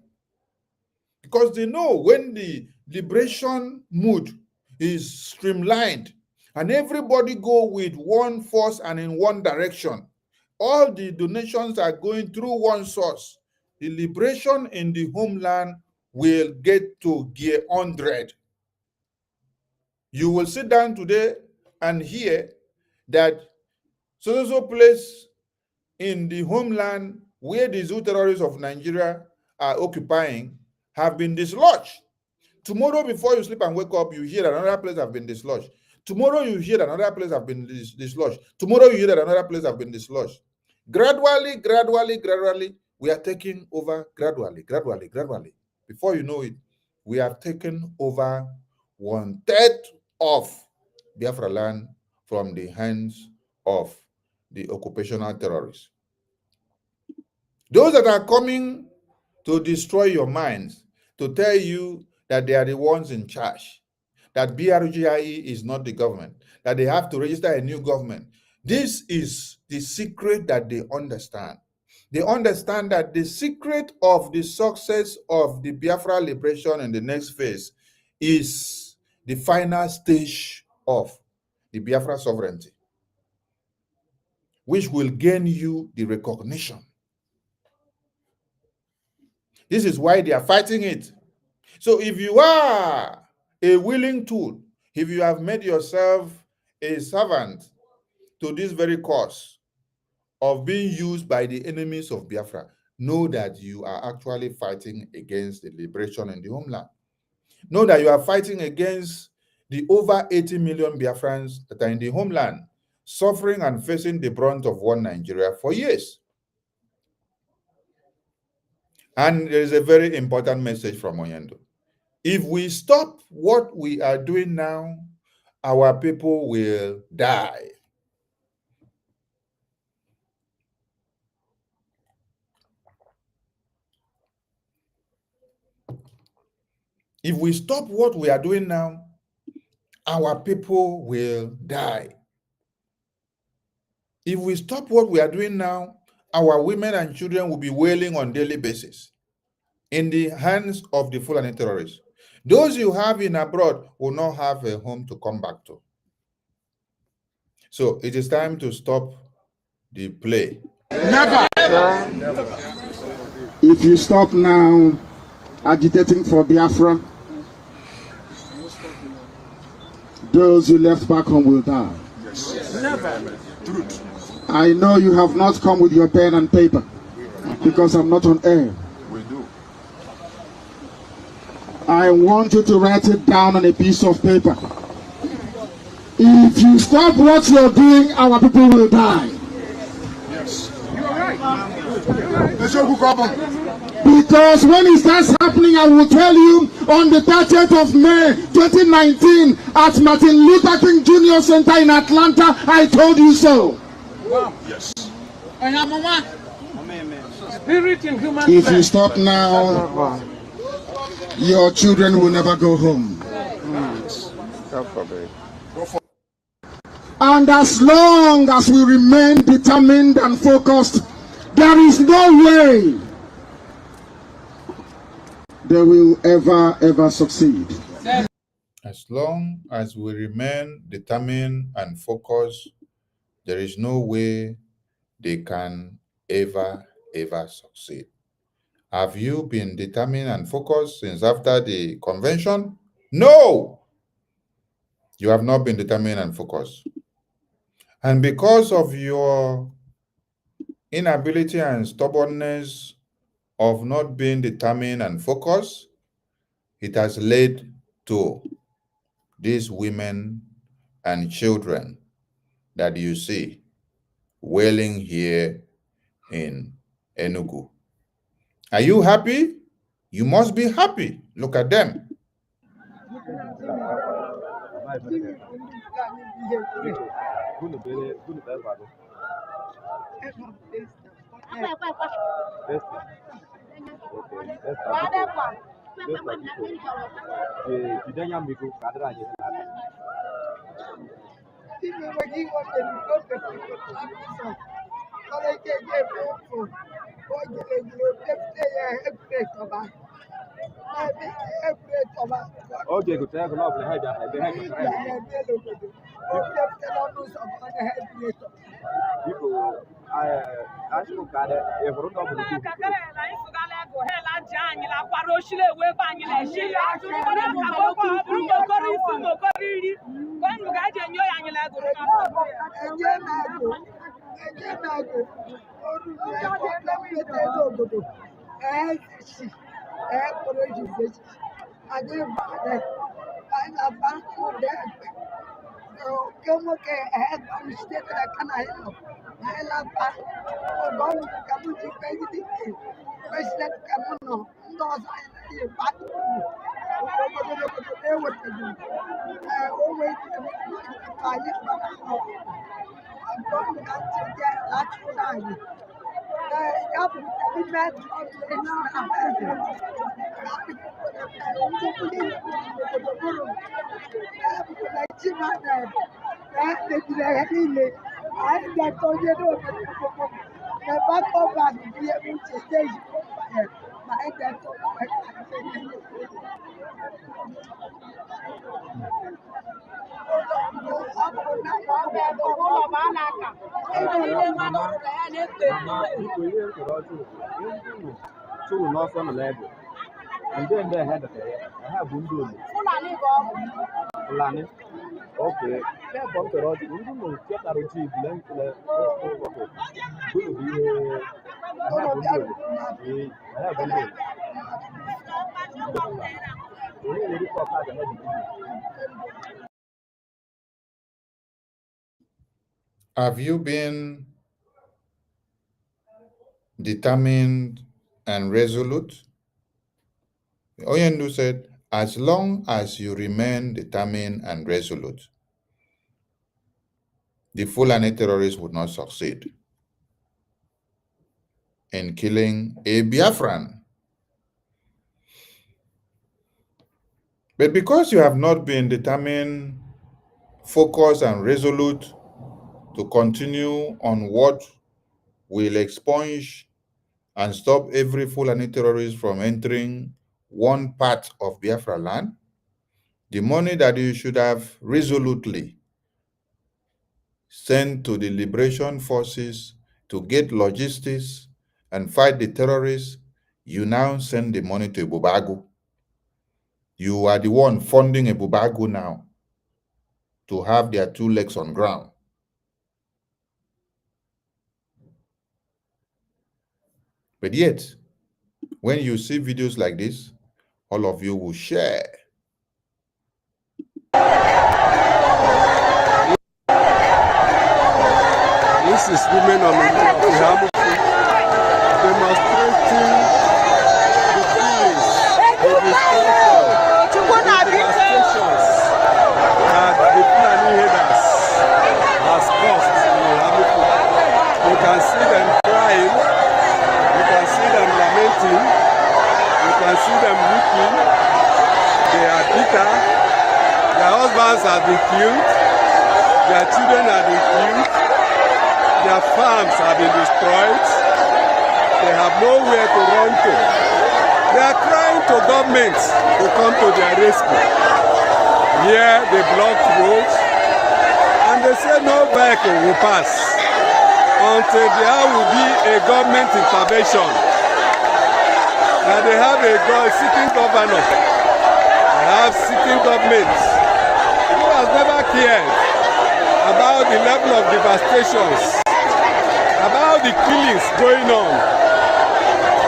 Because they know when the liberation mood is streamlined and everybody go with one force and in one direction, all the donations are going through one source. The liberation in the homeland will get to gear 100. You will sit down today and hear that so place in the homeland where the zoo terrorists of Nigeria are occupying have been dislodged. Tomorrow, before you sleep and wake up, you hear that another place have been dislodged. Tomorrow, you hear that another place have been dislodged. Tomorrow, you hear that another place have been dislodged. Gradually, we are taking over gradually. Before you know it, we have taken over 1/3 of Biafra land from the hands of the occupational terrorists. Those that are coming to destroy your minds, to tell you that they are the ones in charge, that BRGIE is not the government, that they have to register a new government. This is the secret that they understand. They understand that the secret of the success of the Biafra liberation in the next phase is the final stage of the Biafra sovereignty, which will gain you the recognition. This is why they are fighting it. So if you are a willing tool, if you have made yourself a servant to this very cause of being used by the enemies of Biafra, know that you are actually fighting against the liberation in the homeland. Know that you are fighting against the over 80 million Biafrans that are in the homeland, suffering and facing the brunt of one Nigeria for years. And there is a very important message from Oyendo. If we stop what we are doing now, our people will die. If we stop what we are doing now, our people will die. If we stop what we are doing now, our women and children will be wailing on a daily basis in the hands of the Fulani terrorists. Those you have in abroad will not have a home to come back to. So it is time to stop the play. Never. If you stop now agitating for Biafra, those you left back home will die. Yes. Never. Truth. I know you have not come with your pen and paper because I'm not on air. We do. I want you to write it down on a piece of paper. If you stop what you're doing, our people will die. Yes. You're right. You're right. Because when it starts happening, I will tell you on the 30th of May 2019 at Martin Luther King Jr. Center in Atlanta, I told you so. Yes. Spirit in human If you stop now, your children will never go home. And as long as we remain determined and focused, there is no way they will ever succeed. As long as we remain determined and focused, there is no way they can ever succeed. Have you been determined and focused since after the convention? No! You have not been determined and focused. And because of your inability and stubbornness of not being determined and focused, it has led to these women and children that you see wailing here in Enugu. Are you happy? You must be happy. Look at them. And then they had I have Bundu. Fulani. Okay. They have Bundu Road. Bundu, get a routine, blank, Have you been determined and resolute? Oyendu said, as long as you remain determined and resolute, the Fulani terrorists would not succeed in killing a Biafran. But because you have not been determined, focused, and resolute to continue on what will expunge and stop every Fulani terrorist from entering one part of Biafra land, the money that you should have resolutely sent to the liberation forces to get logistics and fight the terrorists, you now send the money to Ebubeagu. You are the one funding Ebubeagu now to have their 2 legs on ground. But yet, when you see videos like this, all of you will share. This is women on the demonstrating the feelings, the devastations that the Fulani headers has caused in Ihamuku. You can see them crying, you can see them lamenting, you can see them weeping. They are bitter. Their husbands have been killed, their children have been killed, their farms have been destroyed. They have nowhere to run to. They are crying to government to come to their rescue. Here they blocked roads and they say no vehicle will pass until there will be a government intervention. Now they have a sitting governor, they have sitting government who has never cared about the level of devastations, about the killings going on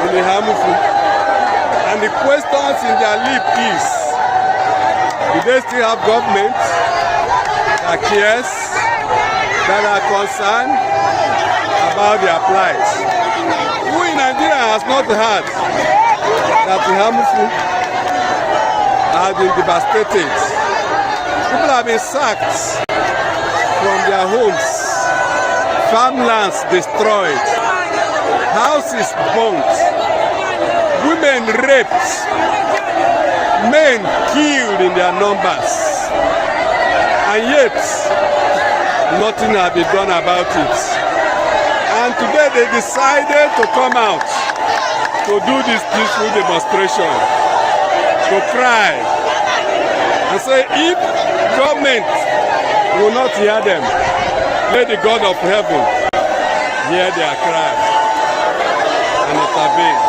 in the Hamufu. And the questions in their lip is, do they still have government that cares, that are concerned about their plight? Who in Nigeria has not heard that the Hamufu has been devastated? People have been sacked from their homes, farmlands destroyed, houses burnt, women raped, men killed in their numbers, and yet nothing has been done about it. And today they decided to come out to do this peaceful demonstration, to cry and say, if government will not hear them, let the God of heaven hear their cry and intervene.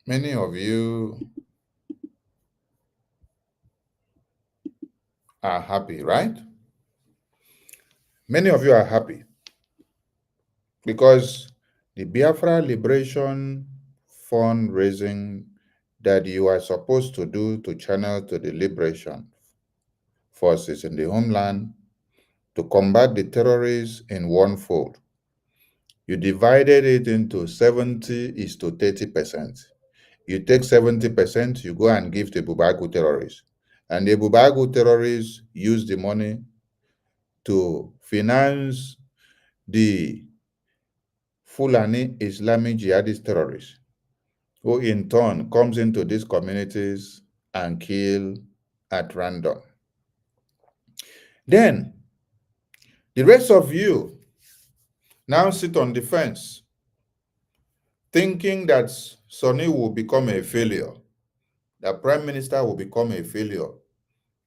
Many of you are happy, right? Many of you are happy because the Biafra Liberation fundraising that you are supposed to do to channel to the liberation forces in the homeland to combat the terrorists in one fold. You divided it into 70:30%. You take 70%, you go and give to Ebubeagu terrorists. And the Ebubeagu terrorists use the money to finance the Fulani Islamic jihadist terrorists, who in turn comes into these communities and kill at random. Then, the rest of you now sit on the fence, thinking that Sonny will become a failure, that Prime Minister will become a failure,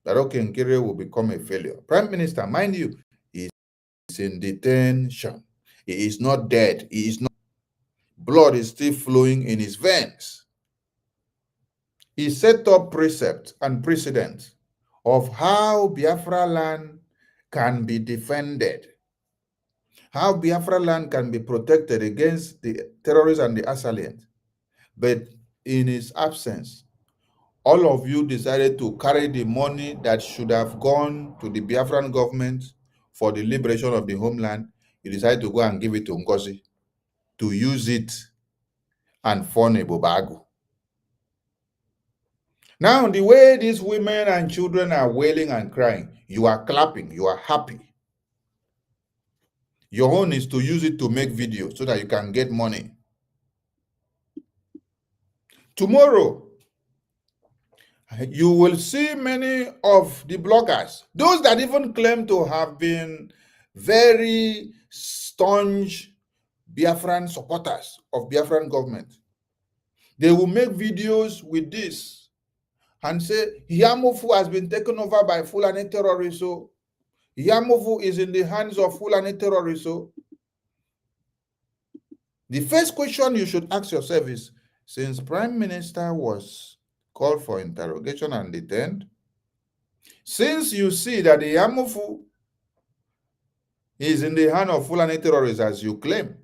that Okenkere will become a failure. Prime Minister, mind you, is in detention. He is not dead. He is not. Blood is still flowing in his veins. He set up precept and precedent of how Biafra land can be defended, how Biafra land can be protected against the terrorists and the assailants. But in his absence, all of you decided to carry the money that should have gone to the Biafran government for the liberation of the homeland. You decided to go and give it to Ngozi to use it and fund Ebubeagu. Now, the way these women and children are wailing and crying, you are clapping, you are happy. Your own is to use it to make videos so that you can get money. Tomorrow, you will see many of the bloggers, those that even claim to have been very staunch Biafran supporters of Biafran government. They will make videos with this and say, Yamufu has been taken over by Fulani terrorists. So Yamufu is in the hands of Fulani terrorists. So the first question you should ask yourself is, since Prime Minister was called for interrogation and detained, since you see that the Yamufu is in the hand of Fulani terrorists as you claim,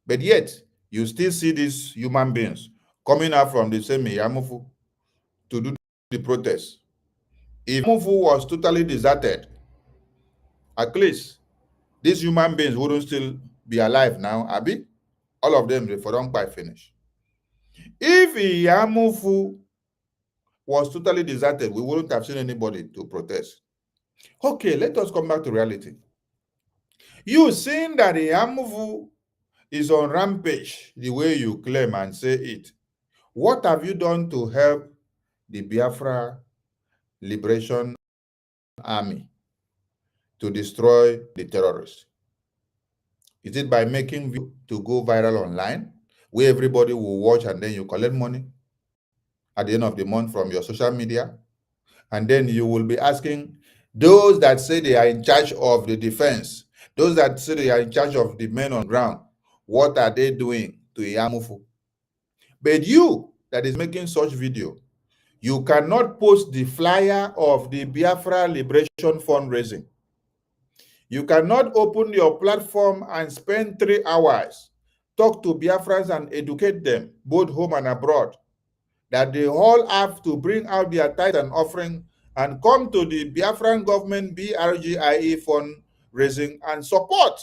but yet you still see these human beings coming out from the same Yamufu to do the protest. If Yamufu was totally deserted, at least these human beings wouldn't still be alive now, Abi. All of them, they don't quite finish. If Yamufu was totally deserted, we wouldn't have seen anybody to protest. Okay, let us come back to reality. You seeing that the Yamufu is on rampage the way you claim and say it. What have you done to help the Biafra Liberation Army to destroy the terrorists? Is it by making video to go viral online, where everybody will watch and then you collect money at the end of the month from your social media? And then you will be asking those that say they are in charge of the defense, those that say they are in charge of the men on ground, what are they doing to Iyamufu? But you that is making such video, you cannot post the flyer of the Biafra Liberation fundraising. You cannot open your platform and spend 3 hours, talk to Biafrans and educate them, both home and abroad, that they all have to bring out their tithe and offering and come to the Biafran government BRGIE fundraising and support,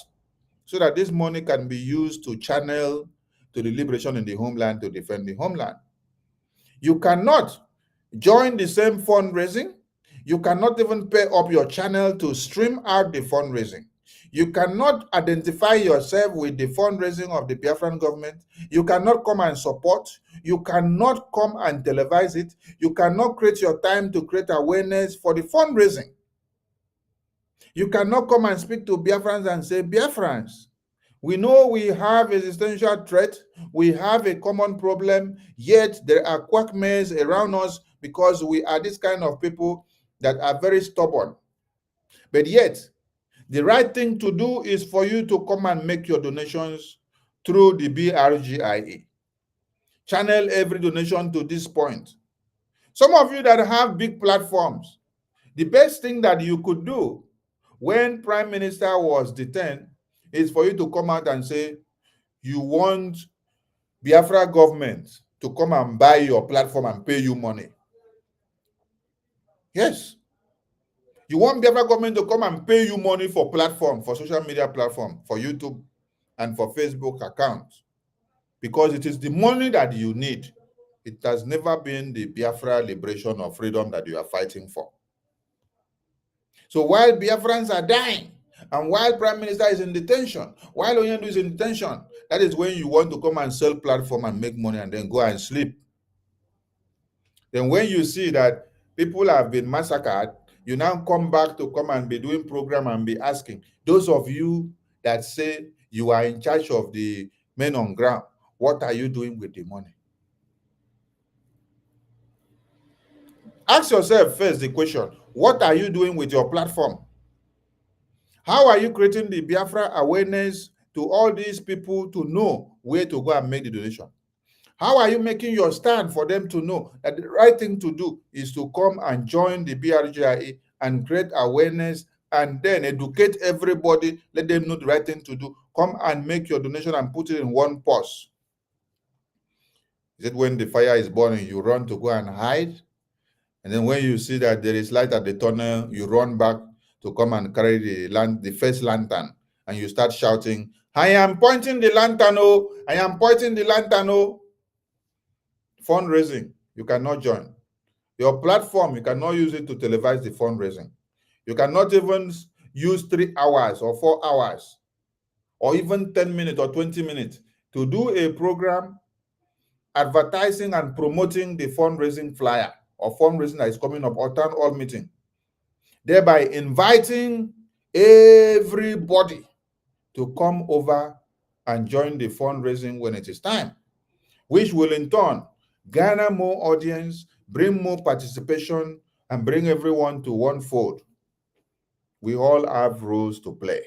so that this money can be used to channel to the liberation in the homeland, to defend the homeland. You cannot join the same fundraising. You cannot even pay up your channel to stream out the fundraising. You cannot identify yourself with the fundraising of the Biafran government. You cannot come and support. You cannot come and televise it. You cannot create your time to create awareness for the fundraising. You cannot come and speak to Biafrans and say, Biafrans, we know we have existential threat, we have a common problem, yet there are quagmires around us because we are this kind of people that are very stubborn. But yet, the right thing to do is for you to come and make your donations through the BRGIE. Channel every donation to this point. Some of you that have big platforms, the best thing that you could do when Prime Minister was detained is for you to come out and say, you want Biafra government to come and buy your platform and pay you money. Yes. You want Biafra government to come and pay you money for platform, for social media platform, for YouTube and for Facebook accounts, because it is the money that you need. It has never been the Biafra liberation or freedom that you are fighting for. So while Biafrans are dying, and while Prime Minister is in detention, while Onyendu is in detention, that is when you want to come and sell platform and make money and then go and sleep. Then when you see that people have been massacred, you now come back to come and be doing program and be asking. Those of you that say you are in charge of the men on ground, what are you doing with the money? Ask yourself first the question, what are you doing with your platform? How are you creating the Biafra awareness to all these people to know where to go and make the donation? How are you making your stand for them to know that the right thing to do is to come and join the BRGIE and create awareness and then educate everybody, let them know the right thing to do. Come and make your donation and put it in one purse. Is it when the fire is burning, you run to go and hide? And then when you see that there is light at the tunnel, you run back to come and carry the first lantern, and you start shouting, I am pointing the lantern, oh, I am pointing the lantern, oh. Fundraising, you cannot join. Your platform, you cannot use it to televise the fundraising. You cannot even use 3 hours or 4 hours or even 10 minutes or 20 minutes to do a program advertising and promoting the fundraising flyer or fundraising that is coming up or town hall meeting, thereby inviting everybody to come over and join the fundraising when it is time, which will in turn garner more audience, bring more participation, and bring everyone to one fold. We all have roles to play.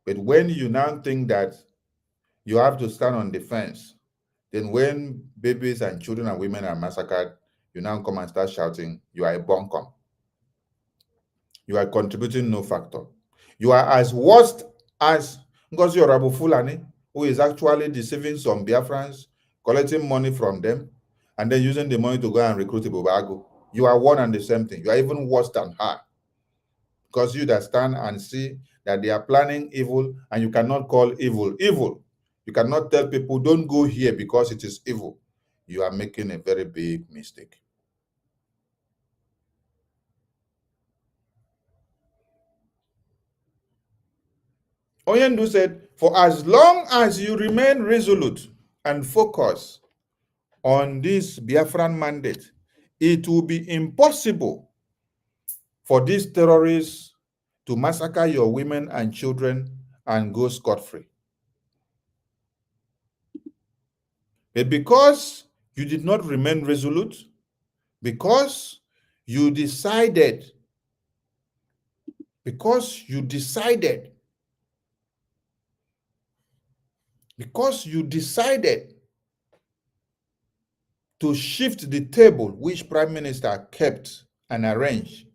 But when you now think that you have to stand on defense, then when babies and children and women are massacred, you now come and start shouting, you are a bunkum. You are contributing no factor. You are as worst as Ngozi Fulani, who is actually deceiving some Biafrans, collecting money from them, and then using the money to go and recruit Ebubeagu. You are one and the same thing. You are even worse than her. Because you that stand and see that they are planning evil, and you cannot call evil evil. You cannot tell people, don't go here because it is evil. You are making a very big mistake. Onyendu said, for as long as you remain resolute and focused on this Biafran mandate, it will be impossible for these terrorists to massacre your women and children and go scot-free. But because you did not remain resolute, because you decided to shift the table which Prime Minister kept and arranged,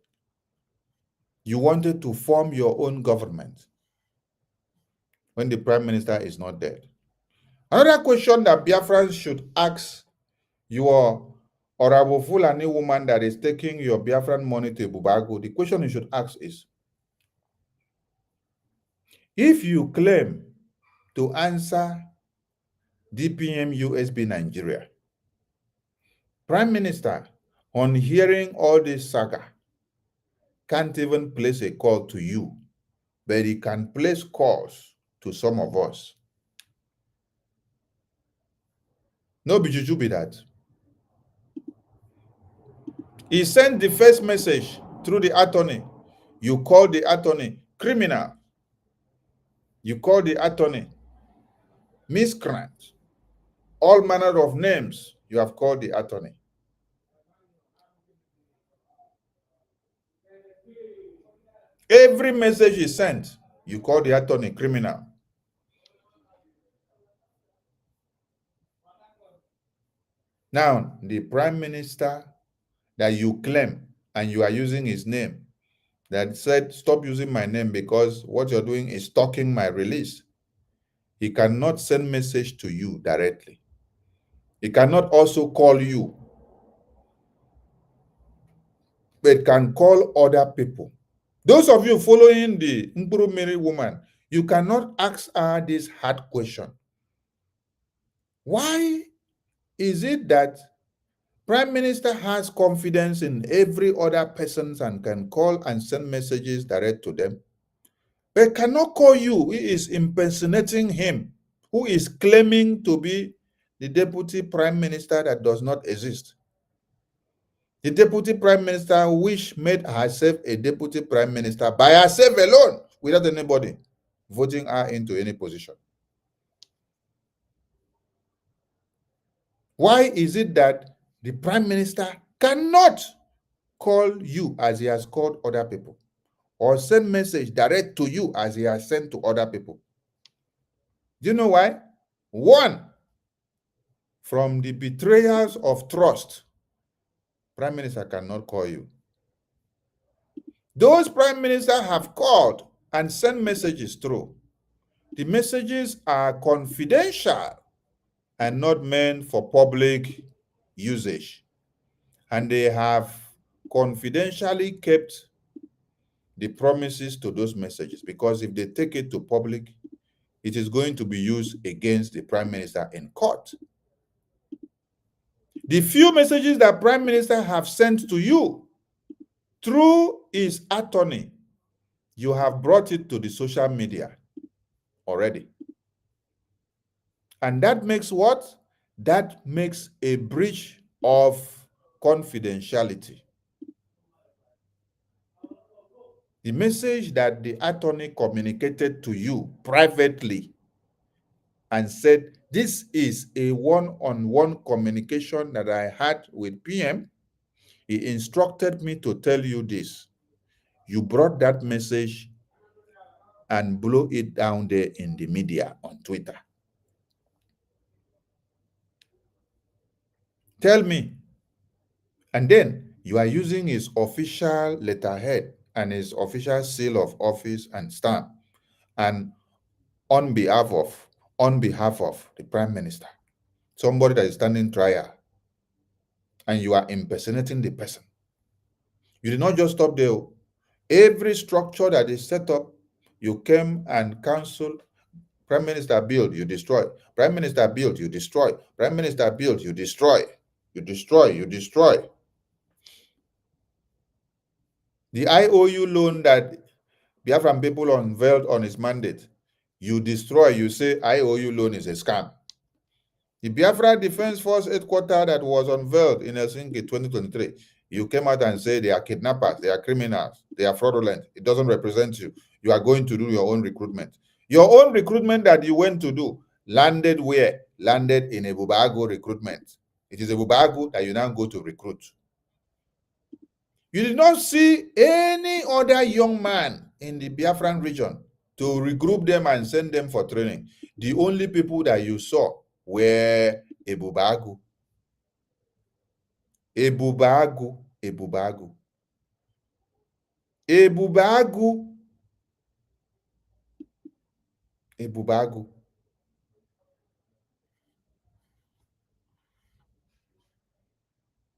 you wanted to form your own government when the Prime Minister is not dead. Another question that Biafrans should ask your Honorable Fulani woman that is taking your Biafran money to Ebubeagu, the question you should ask is, if you claim to answer DPM USB Nigeria, Prime Minister, on hearing all this saga, can't even place a call to you, but he can place calls to some of us. No be juju be that. He sent the first message through the attorney. You call the attorney criminal. You call the attorney miscreant. All manner of names you have called the attorney. Every message he sent, you call the attorney criminal. Now, the Prime Minister that you claim and you are using his name, that said, stop using my name because what you're doing is stalking my release. He cannot send message to you directly. He cannot also call you, but can call other people. Those of you following the Mkpuru woman, you cannot ask her this hard question. Why is it that Prime Minister has confidence in every other person and can call and send messages direct to them, but cannot call you, who is impersonating him, who is claiming to be the Deputy Prime Minister that does not exist? The Deputy Prime Minister, which made herself a Deputy Prime Minister by herself alone, without anybody voting her into any position. Why is it that the Prime Minister cannot call you as he has called other people, or send message direct to you as he has sent to other people? Do you know why? One, from the betrayals of trust, Prime Minister cannot call you. Those Prime Ministers have called and sent messages through. The messages are confidential and not meant for public usage. And they have confidentially kept the promises to those messages, because if they take it to public, it is going to be used against the Prime Minister in court. The few messages that Prime Minister have sent to you through his attorney, you have brought it to the social media already. And that makes what? That makes a breach of confidentiality. The message that the attorney communicated to you privately and said, this is a one-on-one communication that I had with PM. He instructed me to tell you this. You brought that message and blew it down there in the media on Twitter. Tell me. And then you are using his official letterhead and his official seal of office and stamp, and on behalf of the Prime Minister, somebody that is standing trial, and you are impersonating the person. You did not just stop there. Every structure that is set up, you came and counseled. Prime Minister build, you destroy. Prime Minister build, you destroy. Prime Minister build, you destroy. You destroy, you destroy. The IOU loan that Biafran people unveiled on his mandate, you destroy. You say IOU loan is a scam. The Biafra Defense Force headquarters that was unveiled in Helsinki 2023, you came out and said they are kidnappers, they are criminals, they are fraudulent. It doesn't represent you. You are going to do your own recruitment. Your own recruitment that you went to do landed where? Landed in Ebubeagu recruitment. It is Ebubeagu that you now go to recruit. You did not see any other young man in the Biafran region to regroup them and send them for training. The only people that you saw were Ebubeagu. Ebubeagu. Ebubeagu. Ebubeagu. Ebubeagu.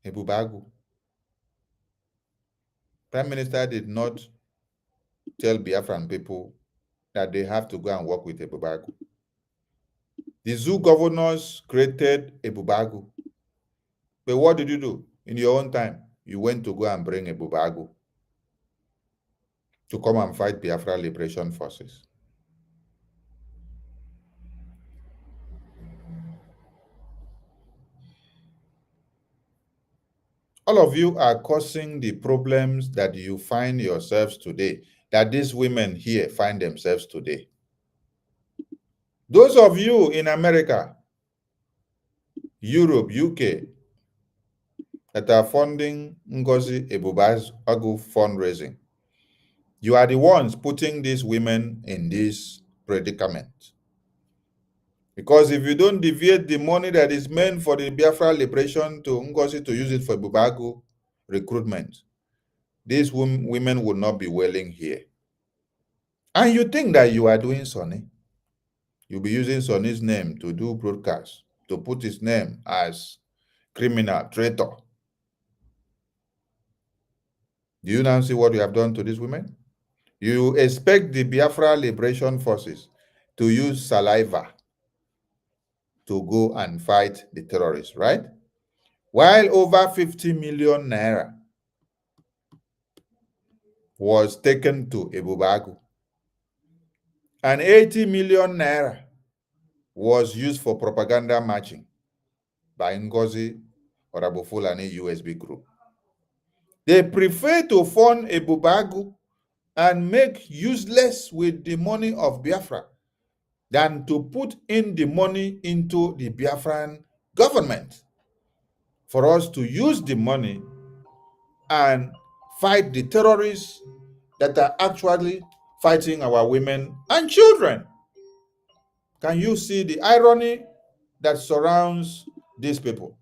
Ebubeagu. Prime Minister did not tell Biafran people that they have to go and work with Ebubeagu. The zoo governors created Ebubeagu. But what did you do? In your own time, you went to go and bring Ebubeagu to come and fight Biafra Liberation Forces. All of you are causing the problems that you find yourselves today, that these women here find themselves today. Those of you in America, Europe, UK, that are funding Ngozi Ebubeagu fundraising, you are the ones putting these women in this predicament. Because if you don't deviate the money that is meant for the Biafra liberation to Ngozi to use it for Ebubeagu recruitment, these women will not be willing here. And you think that you are doing Sonny? You'll be using Sonny's name to do broadcasts, to put his name as criminal, traitor. Do you now see what you have done to these women? You expect the Biafra Liberation Forces to use saliva to go and fight the terrorists, right? While over 50 million naira was taken to Ebubeagu, and 80 million naira was used for propaganda marching by Ngozi Orabofulani USB group. They prefer to fund Ebubeagu and make useless with the money of Biafra than to put in the money into the Biafran government for us to use the money and fight the terrorists that are actually fighting our women and children. Can you see the irony that surrounds these people?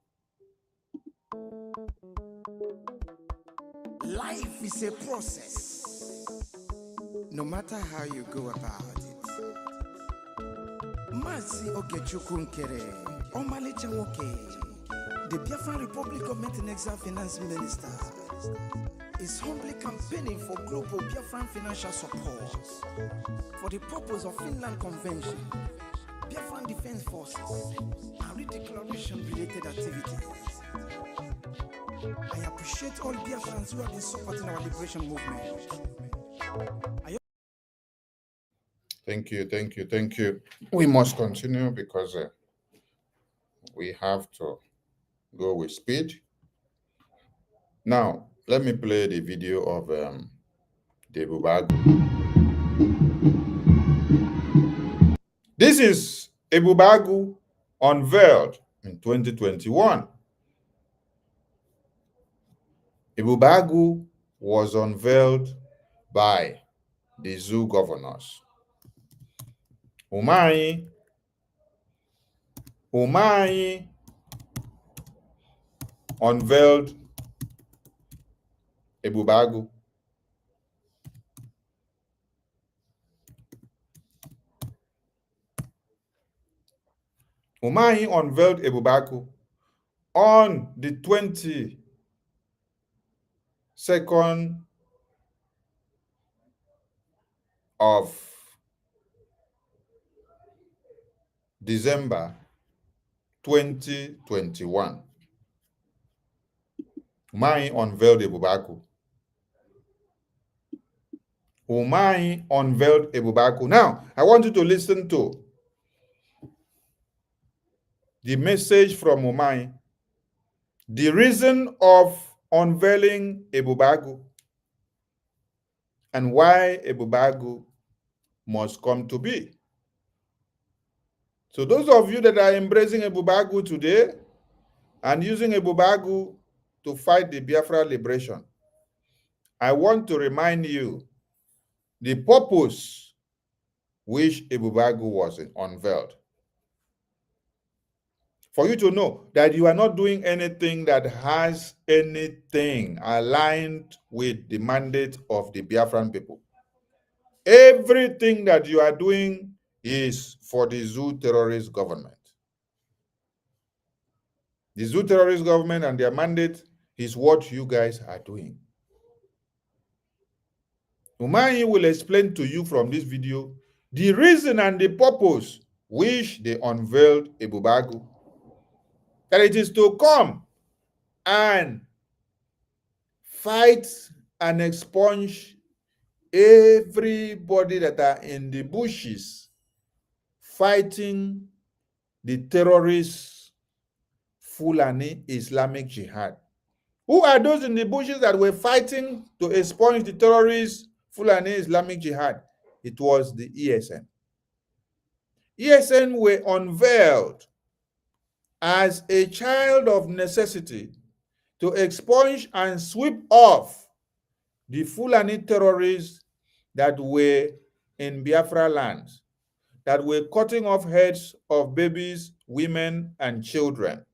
Life is a process. No matter how you go about it. Mazi Okechukwu Omale Chanwoke, the Biafran Republic Government and Exile Finance Minister, is humbly campaigning for global Biafran financial support for the purpose of Finland Convention, Biafran Defense Forces, and redeclaration-related activities. I appreciate all Biafrans who have been supporting our liberation movement. Thank you. We must continue because we have to go with speed. Now, let me play the video of the Ebubeagu. This is Ebubeagu unveiled in 2021. Ebubeagu was unveiled by the zoo governors. Umahi unveiled Ebubeagu. Umahi unveiled Ebubeagu on the 22nd of December 2021. Umahi unveiled Ebubeagu. Umahi unveiled Ebubeagu. Now, I want you to listen to the message from Umai, the reason of unveiling Ebubeagu, and why Ebubeagu must come to be. So those of you that are embracing Ebubeagu today and using Ebubeagu to fight the Biafra liberation, I want to remind you the purpose which Ebubeagu was unveiled. For you to know that you are not doing anything that has anything aligned with the mandate of the Biafran people. Everything that you are doing is for the zoo terrorist government. The zoo terrorist government and their mandate is what you guys are doing. Umahi will explain to you from this video the reason and the purpose which they unveiled Ebubeagu. That it is to come and fight and expunge everybody that are in the bushes fighting the terrorist Fulani Islamic Jihad. Who are those in the bushes that were fighting to expunge the terrorist Fulani Islamic Jihad? It was the ESN. ESN were unveiled as a child of necessity to expunge and sweep off the Fulani terrorists that were in Biafra lands, that were cutting off heads of babies, women, and children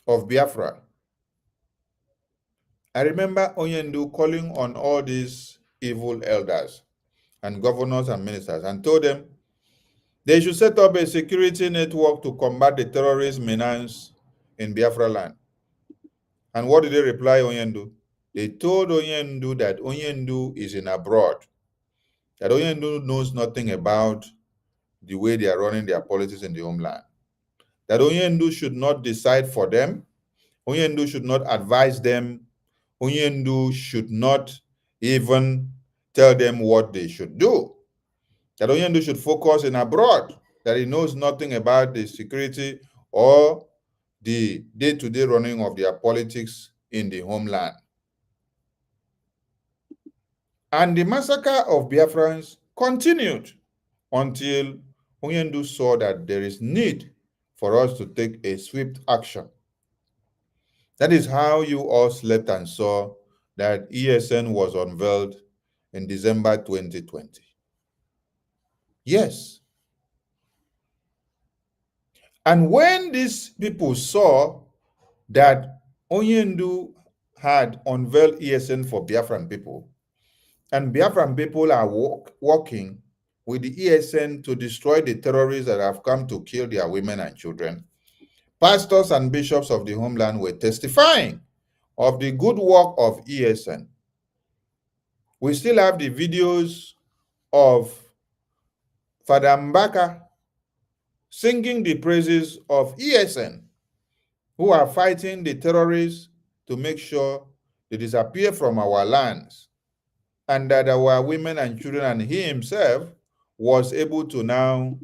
of Biafra. I remember Onyendu calling on all these evil elders and governors and ministers and told them they should set up a security network to combat the terrorist menace in Biafra land. And what did they reply, Onyendu? They told Onyendu that Onyendu is in abroad, that Onyendu knows nothing about the way they are running their politics in the homeland, that Onyendu should not decide for them, Onyendu should not advise them, Onyendu should not even tell them what they should do, that Onyendu should focus in abroad, that he knows nothing about the security or the day-to-day running of their politics in the homeland. And the massacre of Biafrans continued until Onyendu saw that there is need for us to take a swift action. That is how you all slept and saw that ESN was unveiled in December 2020. Yes. And when these people saw that Onyendu had unveiled ESN for Biafran people, and Biafran people are working with the ESN to destroy the terrorists that have come to kill their women and children, pastors and bishops of the homeland were testifying of the good work of ESN. We still have the videos of Father Mbaka singing the praises of ESN, who are fighting the terrorists to make sure they disappear from our lands, and that our women and children and he himself was able to now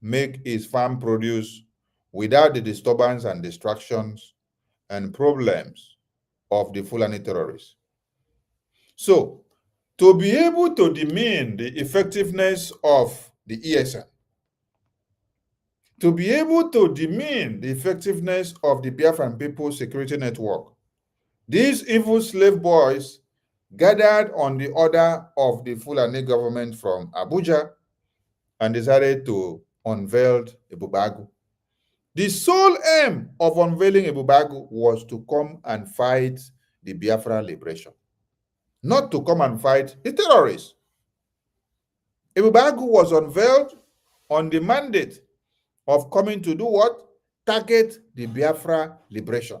make his farm produce without the disturbance and distractions and problems of the Fulani terrorists. So, to be able to demean the effectiveness of the ESN, to be able to demean the effectiveness of the Biafran People's Security Network, these evil slave boys gathered on the order of the Fulani government from Abuja and decided to unveil Ebubeagu. The sole aim of unveiling Ebubeagu was to come and fight the Biafra liberation, not to come and fight the terrorists. Ebubeagu was unveiled on the mandate of coming to do what? Target the Biafra liberation.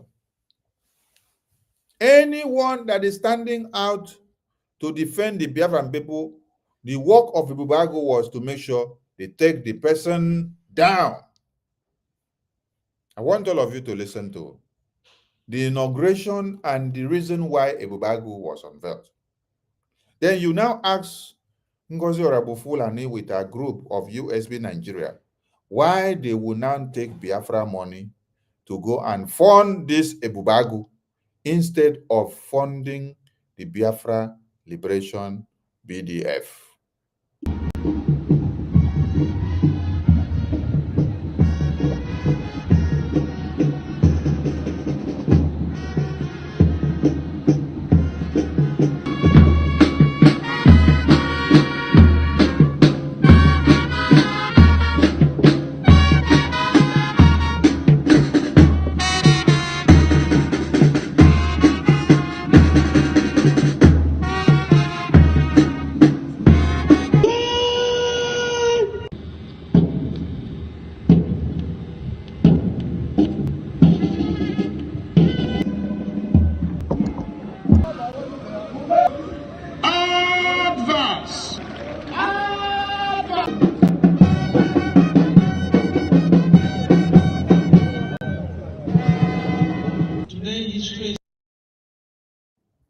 Anyone that is standing out to defend the Biafran people, the work of Ebubeagu was to make sure they take the person down. I want all of you to listen to the inauguration and the reason why Ebubeagu was unveiled. Then you now ask Ngozi Orabufulani with a group of USB Nigeria, why they will now take Biafra money to go and fund this Ebubeagu instead of funding the Biafra Liberation BDF.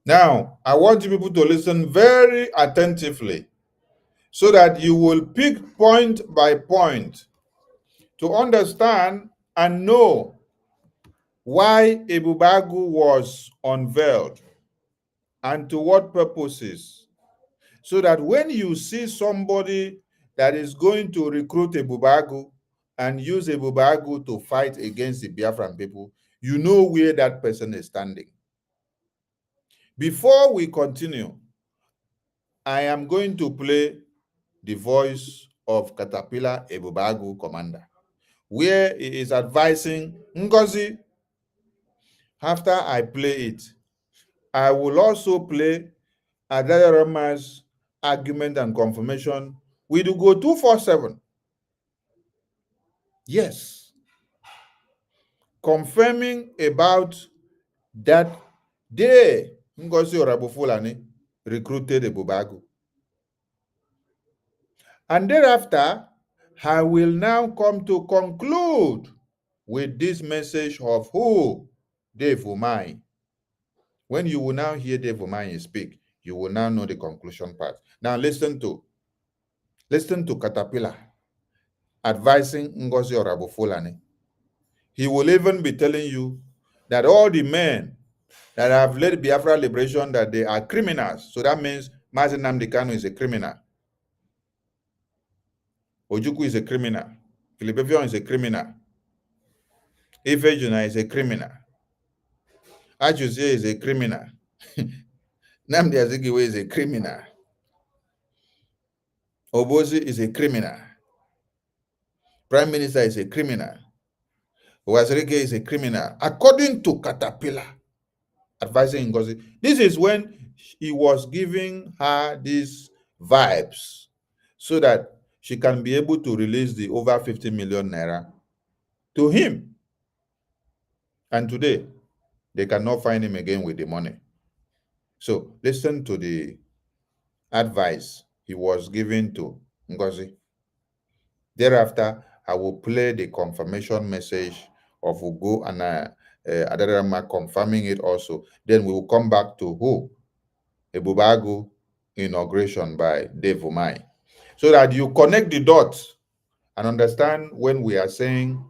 Now, I want you people to listen very attentively so that you will pick point by point to understand and know why Ebubeagu was unveiled and to what purposes. So that when you see somebody that is going to recruit Ebubeagu and use Ebubeagu to fight against the Biafran people, you know where that person is standing. Before we continue, I am going to play the voice of Caterpillar Ebubeagu commander, where he is advising Ngozi. After I play it, I will also play Adarama's argument and confirmation. We do go 247. Yes, confirming about that they, Ngozi Orabufulani, recruited Ebubeagu. And thereafter, I will now come to conclude with this message of who? Dave Umahi. When you will now hear Dave Umahi speak, you will now know the conclusion part. Now listen to Caterpillar advising Ngozi Orabufulani. He will even be telling you that all the men that have led Biafra liberation, that they are criminals. So that means Mazi Nnamdi Kanu is a criminal. Ojukwu is a criminal. Philippe is a criminal. Ife Juna is a criminal. Ajuzie is a criminal. Nnamdi Azikiwe is a criminal. Obozi is a criminal. Prime Minister is a criminal. Wazirike is a criminal. According to Caterpillar, advising Ngozi, this is when he was giving her these vibes so that she can be able to release the over 50 million naira to him. And today, they cannot find him again with the money. So listen to the advice he was giving to Ngozi. Thereafter, I will play the confirmation message of Ugo and Adarama confirming it also. Then we will come back to who? Ebubeagu inauguration by Dave Umahi. So that you connect the dots and understand when we are saying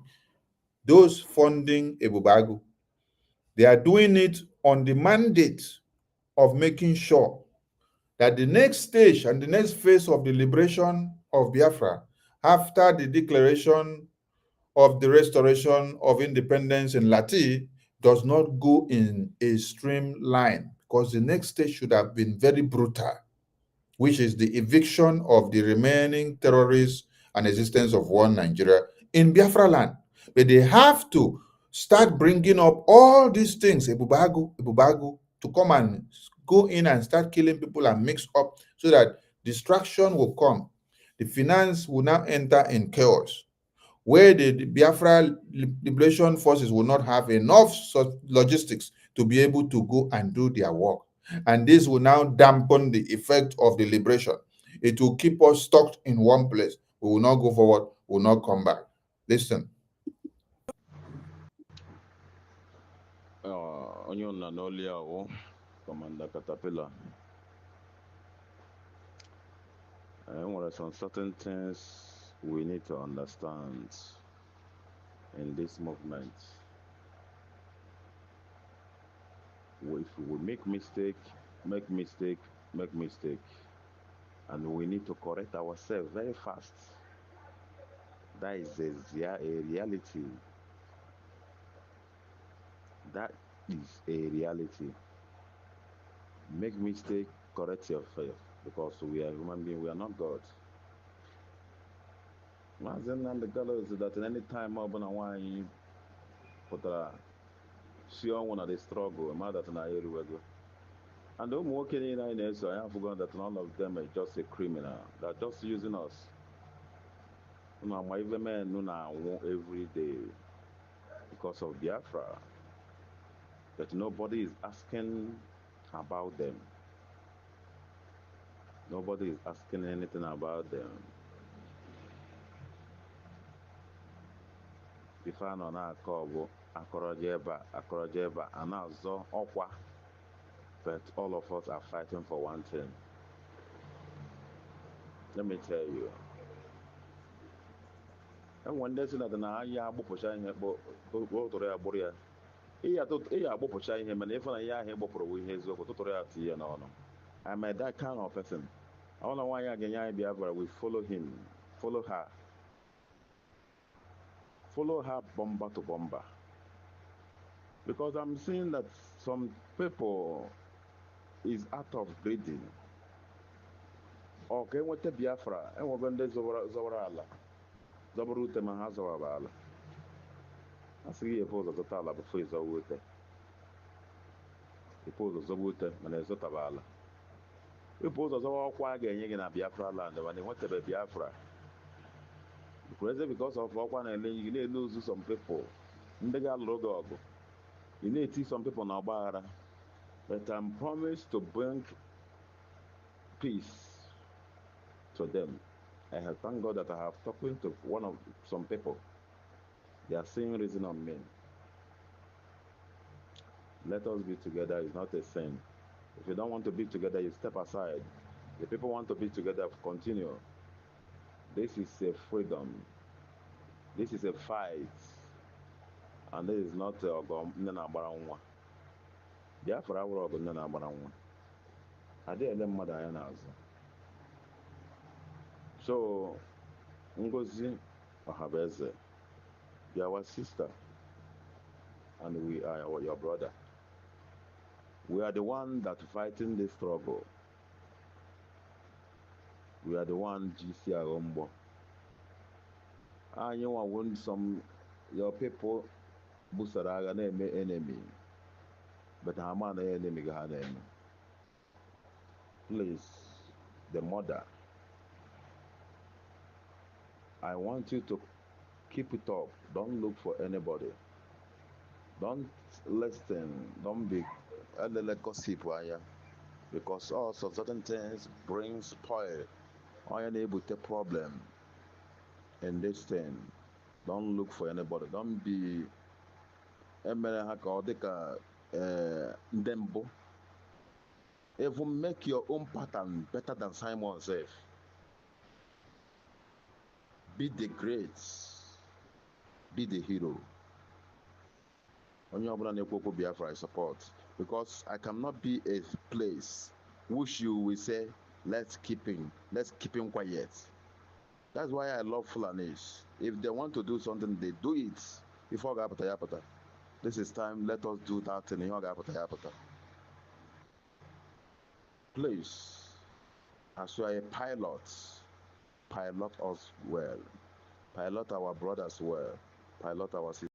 those funding Ebubeagu, they are doing it on the mandate of making sure that the next stage and the next phase of the liberation of Biafra, after the declaration of the restoration of independence in Lati, does not go in a streamline, because the next stage should have been very brutal, which is the eviction of the remaining terrorists and existence of one Nigeria in Biafra land. But they have to start bringing up all these things, Ebubeagu, to come and go in and start killing people and mix up so that distraction will come. The finance will now enter in chaos, where the Biafra liberation forces will not have enough logistics to be able to go and do their work. And this will now dampen the effect of the liberation. It will keep us stuck in one place. We will not go forward, we will not come back. Listen. Onye na n'olia o Commander Caterpillar. There were some certain things we need to understand in this movement, if we make mistake, and we need to correct ourselves very fast. That is a reality. That is a reality. Make mistake, correct yourself, because we are human beings, we are not God. Imagine and the girl is that in any time urban and wine put a see on one of the struggle, a mother to Ebubeagu. And I'm working in so I have forgotten that none of them are just a criminal. They're just using us. You know, my even men know every day because of Biafra. That nobody is asking about them. Nobody is asking anything about them. If I know na akọbụ akọrọje ebe a na-azọ ọkwa, but all of us are fighting for one thing. Let me tell you. And when there's another ya agbụpụcha ihe tụtụrụ ya gbụrụ ya, iya agbụpụcha ihe mana ife na ya ahụ gbụpụrụ ihe eziokwu tụtụrụ ya tinye n'ọnụ. I'm a that kind of person. I don't know why I get Biafra. We follow him, follow her bomber to bomber. Because I'm seeing that some people is out of breeding. Okay, what the Biafra? And we're going to Zora ala. Zabarute Mahazawaba ala. I see a pose of the Tala before it's over. The pose of Zabute, Manezotabala. The pose of Zawa Quag and Biafra land when they want to be Biafra. Because of one and then you need to lose some people. In the logo. You need to see some people now, but I'm promised to bring peace to them. I have thank God that I have talked to some people. They are seeing reason on me. Let us be together is not a sin. If you don't want to be together, you step aside. The people want to be together, continue. This is a freedom. This is a fight. And this is not a Nana Baranwa. Biafra will go Nana Baranwa. I did them mother and so Ngozi Ohabeze, you are our sister, and we are your brother. We are the one that fighting this struggle. We are the one GC Arombo. And you want some your people Busaraga name enemy. But I'm an enemy garden. Please, the mother. I want you to keep it up. Don't look for anybody. Don't listen. Don't be gossip, because also certain things bring spoil. Or unable to problem in this thing. Don't look for anybody. Don't be Ndembo. Even make your own pattern better than Simon says. Be the great. Be the hero. On your Biafra, I support. Because I cannot be a place which you will say, let's keep him quiet. That's why I love Fulanis. If they want to do something, they do it. Before Gapata. This is time, let us do that in Gapata. Please, as you are a pilot us well. Pilot our brothers well. Pilot our sisters.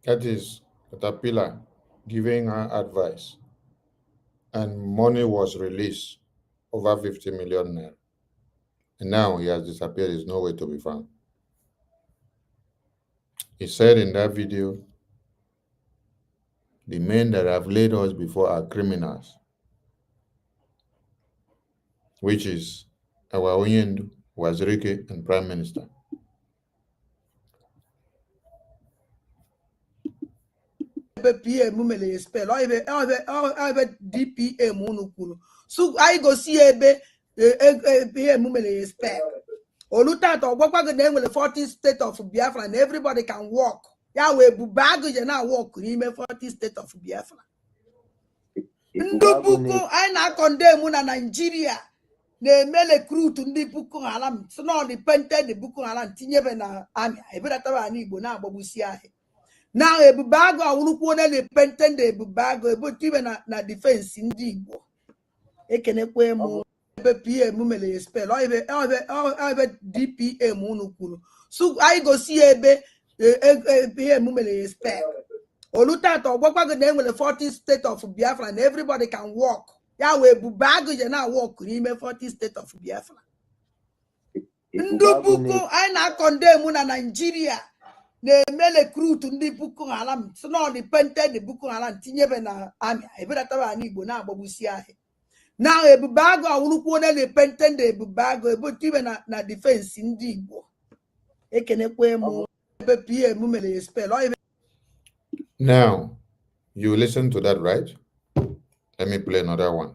That is Caterpillar giving her advice, and money was released, over 50 million naira. And now he has disappeared, is nowhere to be found. He said in that video, the men that have laid us before are criminals, which is our Onyendu, Wazirike, and Prime Minister. PM mele spell or DPM unukuru. So I go see ebe PM mele spell. Olutato wakwa go dem with the 40 state of Biafra and everybody can walk. Ya we Ebubeagu je na walk in 40 state of Biafra. Ndubuko I na condemn na Nigeria. Na-eme recruit ndị Boko Haram so na dependent the Boko Haram tinyebe na army ebedataba anyị Igbo na-agbagbusi ahụ na Ebubeagu awụrụkwu onye dependent Ebubeagu ebotibe na defense ndị Igbo ekenekwe m ebe PM mere spell ebe DPM unu kwuru so anyị gosi ebe PM mere spell olutato ọgbakwago na enwere 40 state of Biafra and everybody can walk. Ya we Ebubeagu je na walk n'ime 40 state of Biafra. Ndubuko I na condemn na Nigeria na-eme recruit ndị Boko Haram so na dependent the Boko Haram tinyebe na army ebedataba anyị Igbo na-agbagbusi ahụ na Ebubeagu awụrụkwu onye dependent Ebubeagu ebotibe na defense ndị Igbo ekenekwe m ebe PM mere spell. Now you listen to that, right? Let me play another one.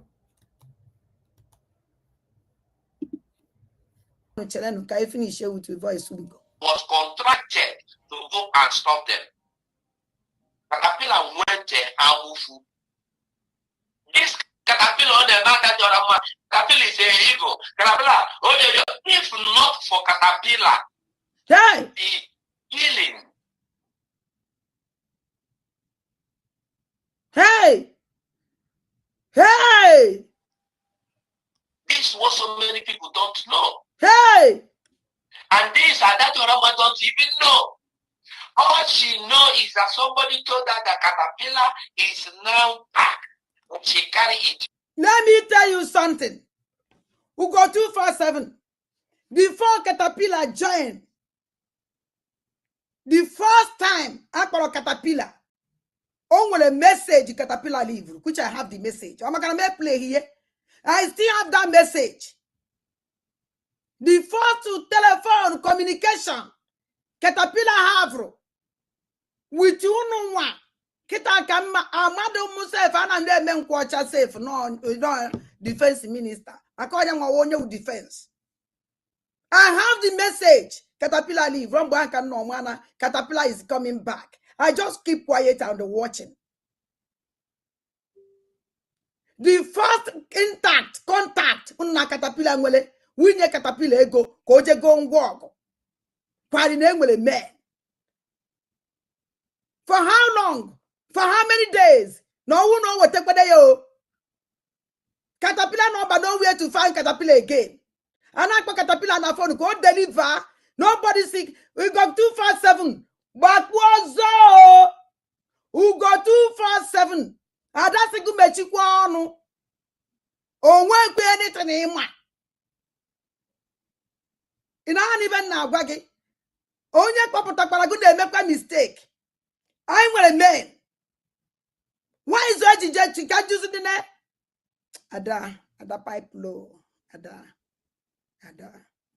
Can I finish here with your voice? Was contracted to go and stop them. Caterpillar went to Amufu. This Caterpillar on the matter, Caterpillar is illegal. Caterpillar, if not for Caterpillar, hey, the healing. Hey! Hey! This is what so many people don't know. Hey! And this and that Orama don't even know. All she knows is that somebody told her that Caterpillar is now back. She carry it. Let me tell you something. We go 247. Before Caterpillar joined, the first time I call Caterpillar, on a message Caterpillar leave, which I have the message. I'm gonna play here. I still have that message. The first telephone communication Caterpillar have with you no one. Kita kama Amado Musef and then men kwacha safe no defense minister. According to one defense. I have the message. Caterpillar leave. From bank and no mana. Caterpillar is coming back. I just keep quiet and watching. The first contact unna Caterpillar ngwele winye Caterpillar ego koje go ngwogo. Kwari na ngwele men. For how long? For how many days? No one know what take yo. Caterpillar no but nowhere to find Caterpillar again. And I put Caterpillar na phone go deliver. Nobody sick. We got 247. But what's up? Who got 247? And that's a good mechikwa. Oh, won't be anything in my. In an even now, Baggy. Oh, yeah, Papa Takaragu, they make a mistake. I'm a man. Why is that you can't use it in there? Ada pipe low. Ada,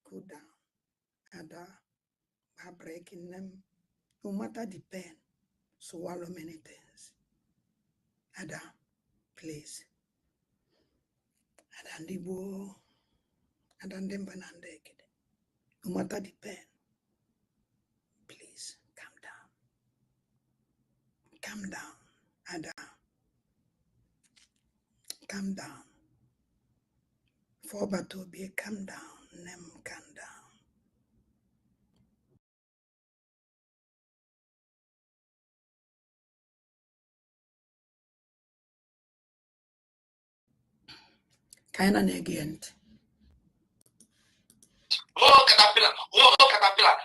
cool down. Ada, I'm breaking them. No matter the pain, swallow many things. Ada, please. Adandibo, Adandembanandek. No matter the pain, please calm down. Calm down, Ada. Calm down. For Batobie, calm down. Nem, calm down. Kind of negligent. Oh, Caterpillar.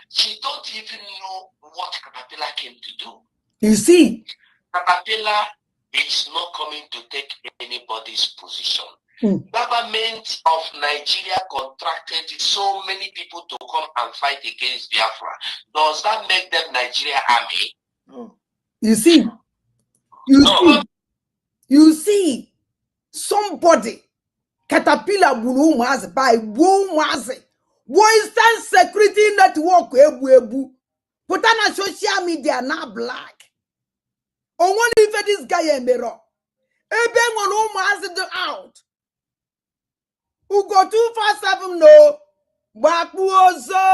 She don't even know what Caterpillar came to do. You see? Caterpillar is not coming to take anybody's position. Government of Nigeria contracted so many people to come and fight against Biafra. Does that make them Nigeria army? You see? You see? Somebody Caterpillar bulu mazi by wo mazi. Western Security Network ebu. Put on social media now black. onwere ife this guy emero ebe nwere ụmụazị dị out ugo 247 no gbakpu ozo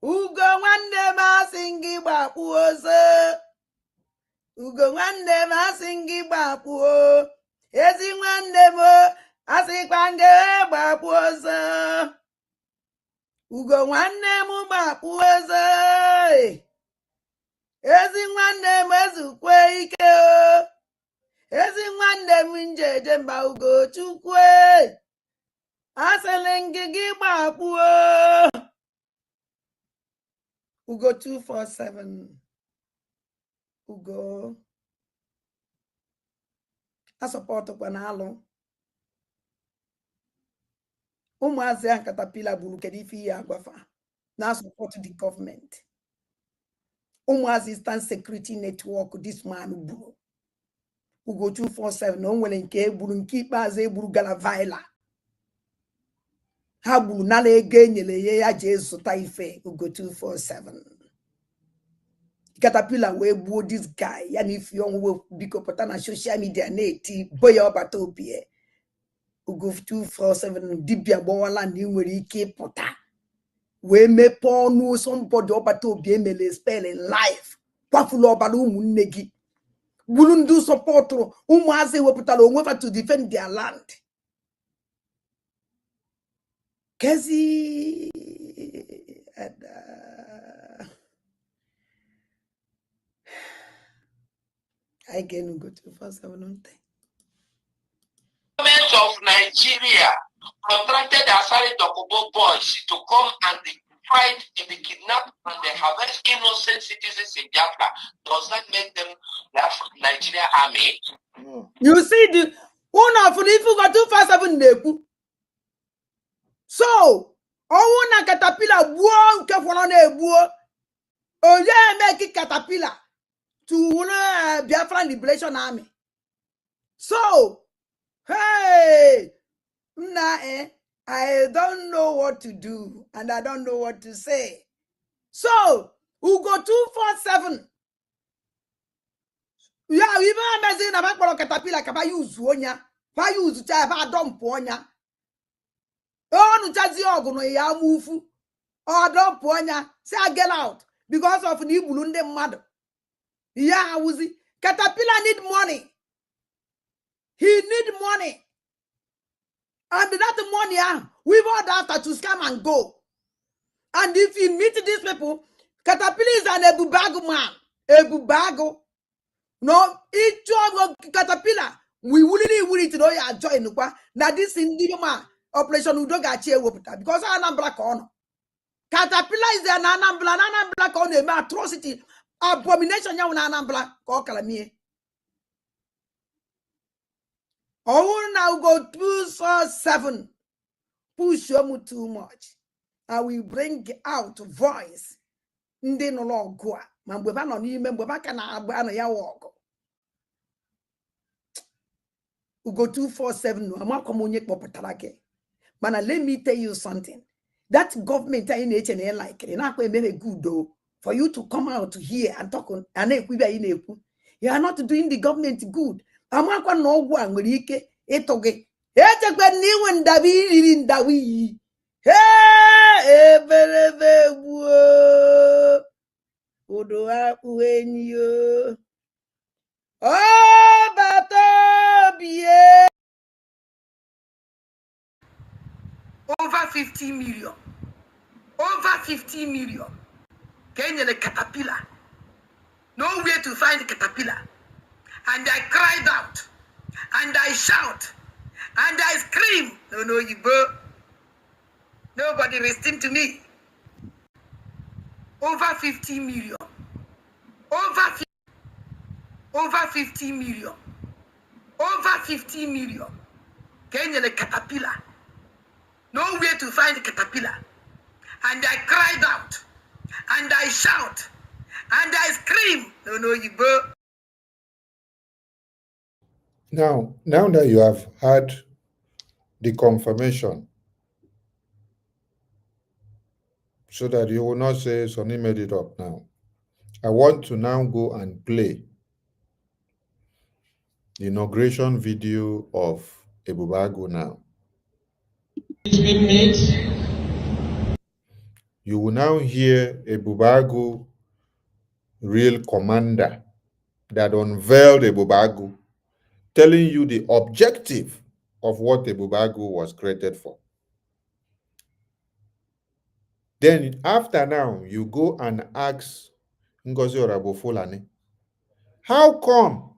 ugo nwanne m asị gị gbakpu ozo ugo nwanne m asị gị gbakpu ezi nwanne m asịkwa gị gbakpu ozo ugo nwanne m gbakpu ozo ezi nwanne m ezukwe ike ezi nwanne m njeje mba ugo chukwu asịrị gị gbakpuo ugo 247 ugo asọpọtụkwa na alụ ụmụazị a katapila gburu kedu ife ihe agwafa na asọpọtụ the government ụmụazị Eastern Security Network this man gburu ugo 247 na o nwere nke egburu nke ikpeazụ egburu Galavila ha gburu nala ego enyere ya jee zụta ife ugo 247 katapila wee gbuo this guy ya na ife ọnwụwe biko pụta na social media na-eti boya ọbata obie ugo 247 dibịa gbawala na ị nwere ike ịpụta wee mepee ọnụ somebody ọbata obi emele spell in life kwafula ọbara ụmụnne gị gburu ndị sọpọtụrụ ụmụazị wepụtara onwefa to defend their land kezi I can go to 247 Government of Nigeria contracted Asari Dokubo boys to come and fight in the kidnap and they harvest innocent citizens in Biafra. Does that make them Nigeria army? You see the one of the people got 247 nebu. So na caterpillar buo nke fọrọ na ebuo onye make caterpillar to Biafra Liberation Army. So hey I don't know what to do and I don't know what to say. So Ugo 247 yeah, even amazing about caterpillar kaba use onya ba use cha ba dump onya onu chazi oguno ya mufu or dump onya say get out because of the igbulu ndị mmadụ yeah wuzi caterpillar need money. He need money. And that money, we've all after to scam and go. And if you meet these people, Caterpillar is an Ebubeagu man. Ebubeagu. No, each of Caterpillar, we wouldn't know you are joining. Now this in the operation Udogachi because Anambra corner. Caterpillar is an Anambra corner, atrocity, abomination. Anambra, call Calamie. Oh, now go 247. Push you too much. I will bring out voice. Ndi no lo go. Mambeba no ni membeba kana abana ya walk. Ugo 247 no amakomonye popotarake. Mana let me tell you something. That government in HNA like it. Na ko very good though for you to come out here and talk on you are not doing the government good. Amakwa no gwa nwere ike itoge echekwe ni nwe ndabi iri ndawi eberebe gbuo odo akpu enyo bata bie over 50 million Kenya the caterpillar nowhere to find the caterpillar. And I cried out, and I shout, and I scream. No, you go. Nobody listened to me. Over 50 million. Over 50 million. Over 50 million. Kenya the caterpillar. Nowhere to find the caterpillar. And I cried out, and I shout, and I scream. No, you go. Now that you have had the confirmation, so that you will not say Sonny made it up now, I want to now go and play the inauguration video of Ebubeagu now. It's been made. You will now hear Ebubeagu, real commander, that unveiled Ebubeagu, telling you the objective of what Ebubeagu was created for. Then after now, you go and ask Ngozi Orabo-Fulani, how come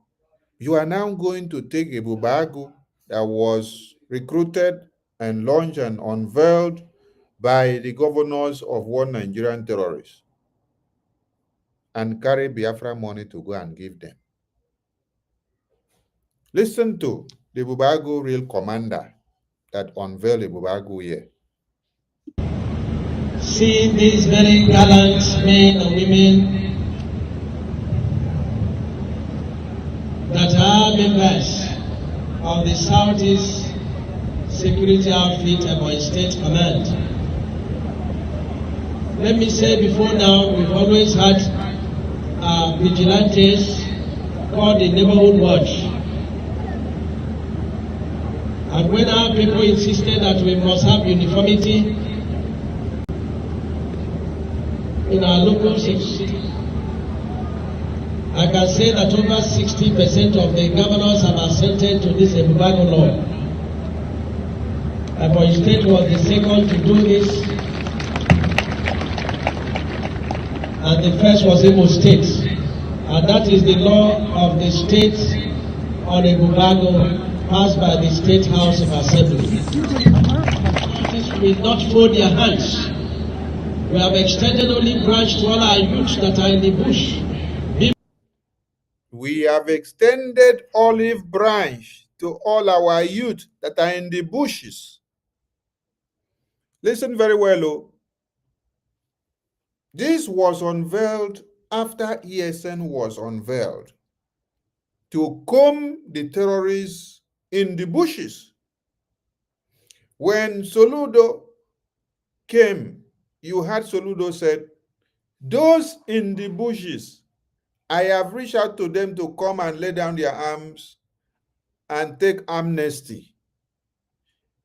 you are now going to take Ebubeagu that was recruited and launched and unveiled by the governors of one Nigerian terrorist and carry Biafra money to go and give them? Listen to the Ebubeagu real commander that unveiled Ebubeagu here. See these very gallant men and women that are members of the Southeast Security Outfit Ebonyi State Command. Let me say before now, we've always had vigilantes called the Neighborhood Watch. And when our people insisted that we must have uniformity in our local chiefs, I can say that over 60% of the governors have assented to this Ebubeagu law. Ebonyi State was the second to do this, and the first was Imo State. And that is the law of the state on Ebubeagu passed by the State House of Assembly. This will not fold their hands. We have extended only branch to all our youths that are in the bush. We have extended olive branch to all our youth that are in the bushes. Listen very well, oh. This was unveiled after ESN was unveiled to comb the terrorists in the bushes. When Soludo came, you heard Soludo said, those in the bushes, I have reached out to them to come and lay down their arms and take amnesty.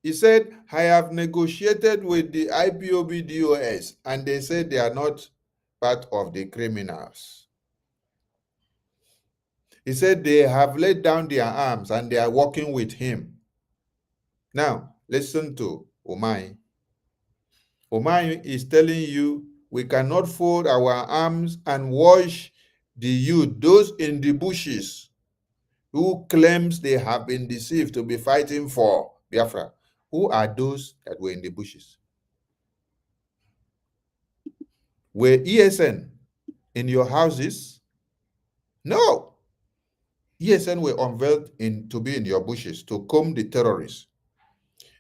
He said, I have negotiated with the IPOB DOS, and they said they are not part of the criminals. He said they have laid down their arms and they are working with him. Now, listen to Omai. Omai is telling you we cannot fold our arms and watch the youth, those in the bushes, who claims they have been deceived to be fighting for Biafra. Who are those that were in the bushes? Were ESN in your houses? No. ESN were unveiled to be in your bushes to comb the terrorists.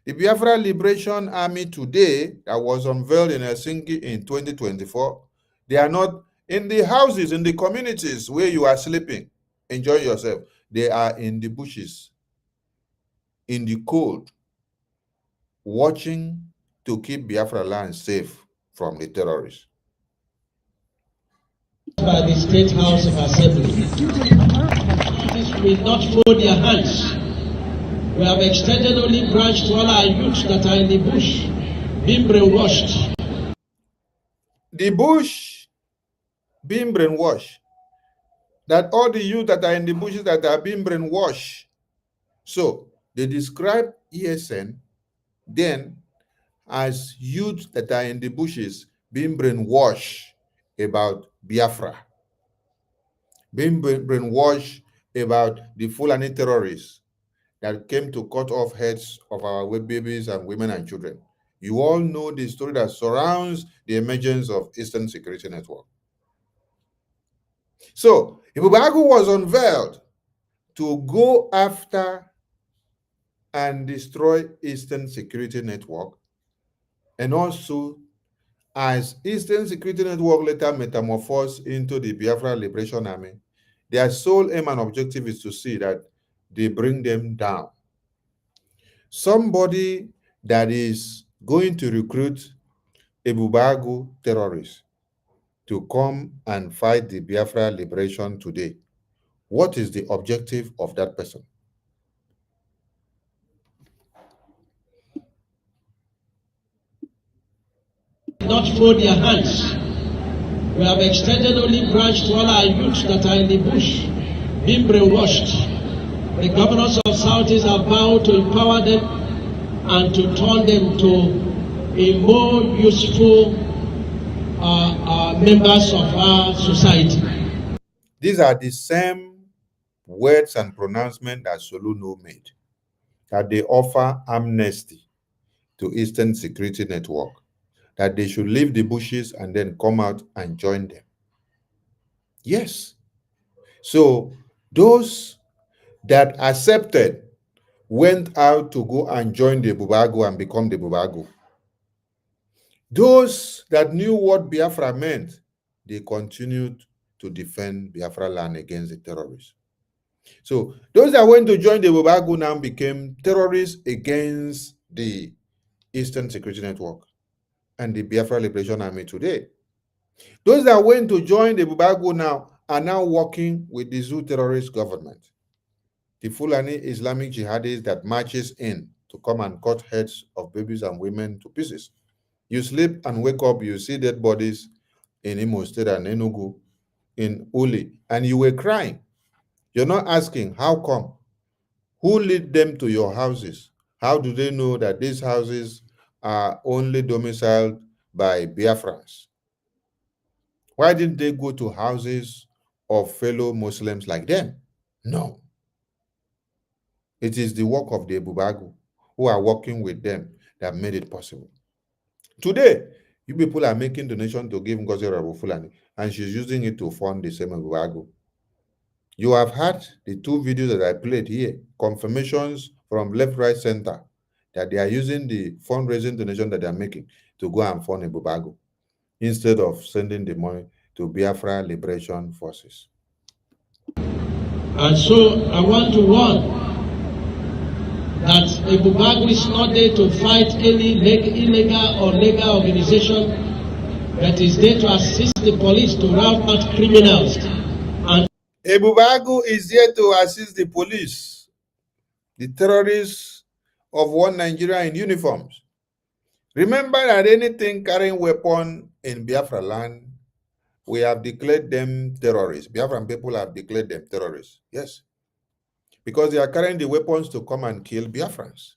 The Biafra Liberation Army today that was unveiled in Helsinki in 2024, they are not in the houses, in the communities where you are sleeping, enjoying yourself. They are in the bushes, in the cold, watching to keep Biafra land safe from the terrorists. By the State House of Assembly. This will not fold their hands. We have extended only branch to all our youths that are in the bush, being brainwashed. The bush being brainwashed. That all the youth that are in the bushes that are being brainwashed. So they describe ESN then as youth that are in the bushes being brainwashed about Biafra, being brainwashed about the Fulani terrorists that came to cut off heads of our babies and women and children. You all know the story that surrounds the emergence of Eastern Security Network. So, Ebubeagu was unveiled to go after and destroy Eastern Security Network, and also as Eastern Security Network later metamorphosed into the Biafra Liberation Army, their sole aim and objective is to see that they bring them down. Somebody that is going to recruit Ebubeagu terrorists to come and fight the Biafra liberation today, what is the objective of that person? Not fold their hands. We have extended only branch to all our youths that are in the bush, being brainwashed. The governors of Southeast are bound to empower them and to turn them to a more useful members of our society. These are the same words and pronouncements that Soluno made, that they offer amnesty to Eastern Security Network, that they should leave the bushes and then come out and join them. Yes. So those that accepted went out to go and join the Ebubeagu and become the Ebubeagu. Those that knew what Biafra meant, they continued to defend Biafra land against the terrorists. So those that went to join the Ebubeagu now became terrorists against the Eastern Security Network and the Biafra Liberation Army today. Those that went to join the Ebubeagu now are now working with the Zoo terrorist government. The Fulani Islamic jihadis that marches in to come and cut heads of babies and women to pieces. You sleep and wake up, you see dead bodies in Imo State and Enugu, in Uli, and you were crying. You're not asking, how come? Who lead them to your houses? How do they know that these houses are only domiciled by Biafrans? Why didn't they go to houses of fellow Muslims like them? No. It is the work of the Ebubeagu who are working with them that made it possible. Today, you people are making donations to give Ngozi Fulani, and she's using it to fund the same Ebubeagu. You have had the two videos that I played here, confirmations from left, right, center, that they are using the fundraising donation that they are making to go and fund Ebubeagu instead of sending the money to Biafra Liberation Forces. And so I want to warn that Ebubeagu is not there to fight any illegal or legal organization, but is there to assist the police to rout out criminals. And Ebubeagu is there to assist the police, the terrorists of one Nigeria in uniforms. Remember that anything carrying weapon in Biafra land, we have declared them terrorists. Biafran people have declared them terrorists. Yes. Because they are carrying the weapons to come and kill Biafrans.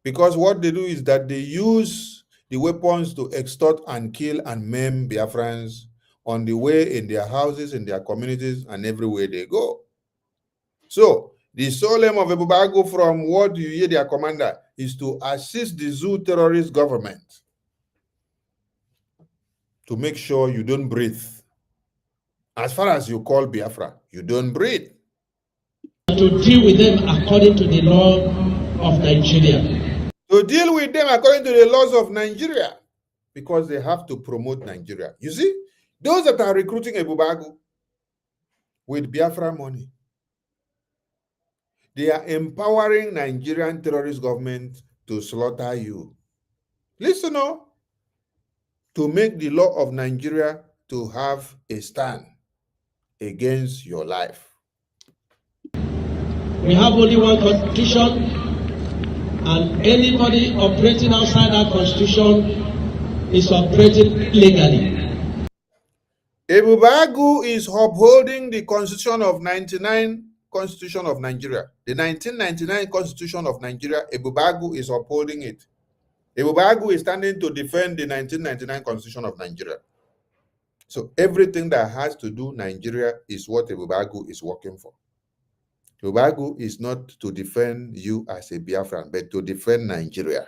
Because what they do is that they use the weapons to extort and kill and maim Biafrans on the way, in their houses, in their communities, and everywhere they go. So, the sole aim of Ebubeagu, from what you hear their commander, is to assist the Zoo terrorist government to make sure you don't breathe. As far as you call Biafra, you don't breathe. To deal with them according to the law of Nigeria. To deal with them according to the laws of Nigeria, because they have to promote Nigeria. You see, those that are recruiting Ebubeagu with Biafra money, they are empowering Nigerian terrorist government to slaughter you. Listen up, to make the law of Nigeria to have a stand against your life. We have only one constitution, and anybody operating outside that constitution is operating illegally. Ebubeagu is upholding the Constitution of 99 Constitution of Nigeria. The 1999 Constitution of Nigeria, Ebubeagu is upholding it. Ebubeagu is standing to defend the 1999 Constitution of Nigeria. So everything that has to do Nigeria is what Ebubeagu is working for. Ebubeagu is not to defend you as a Biafran, but to defend Nigeria.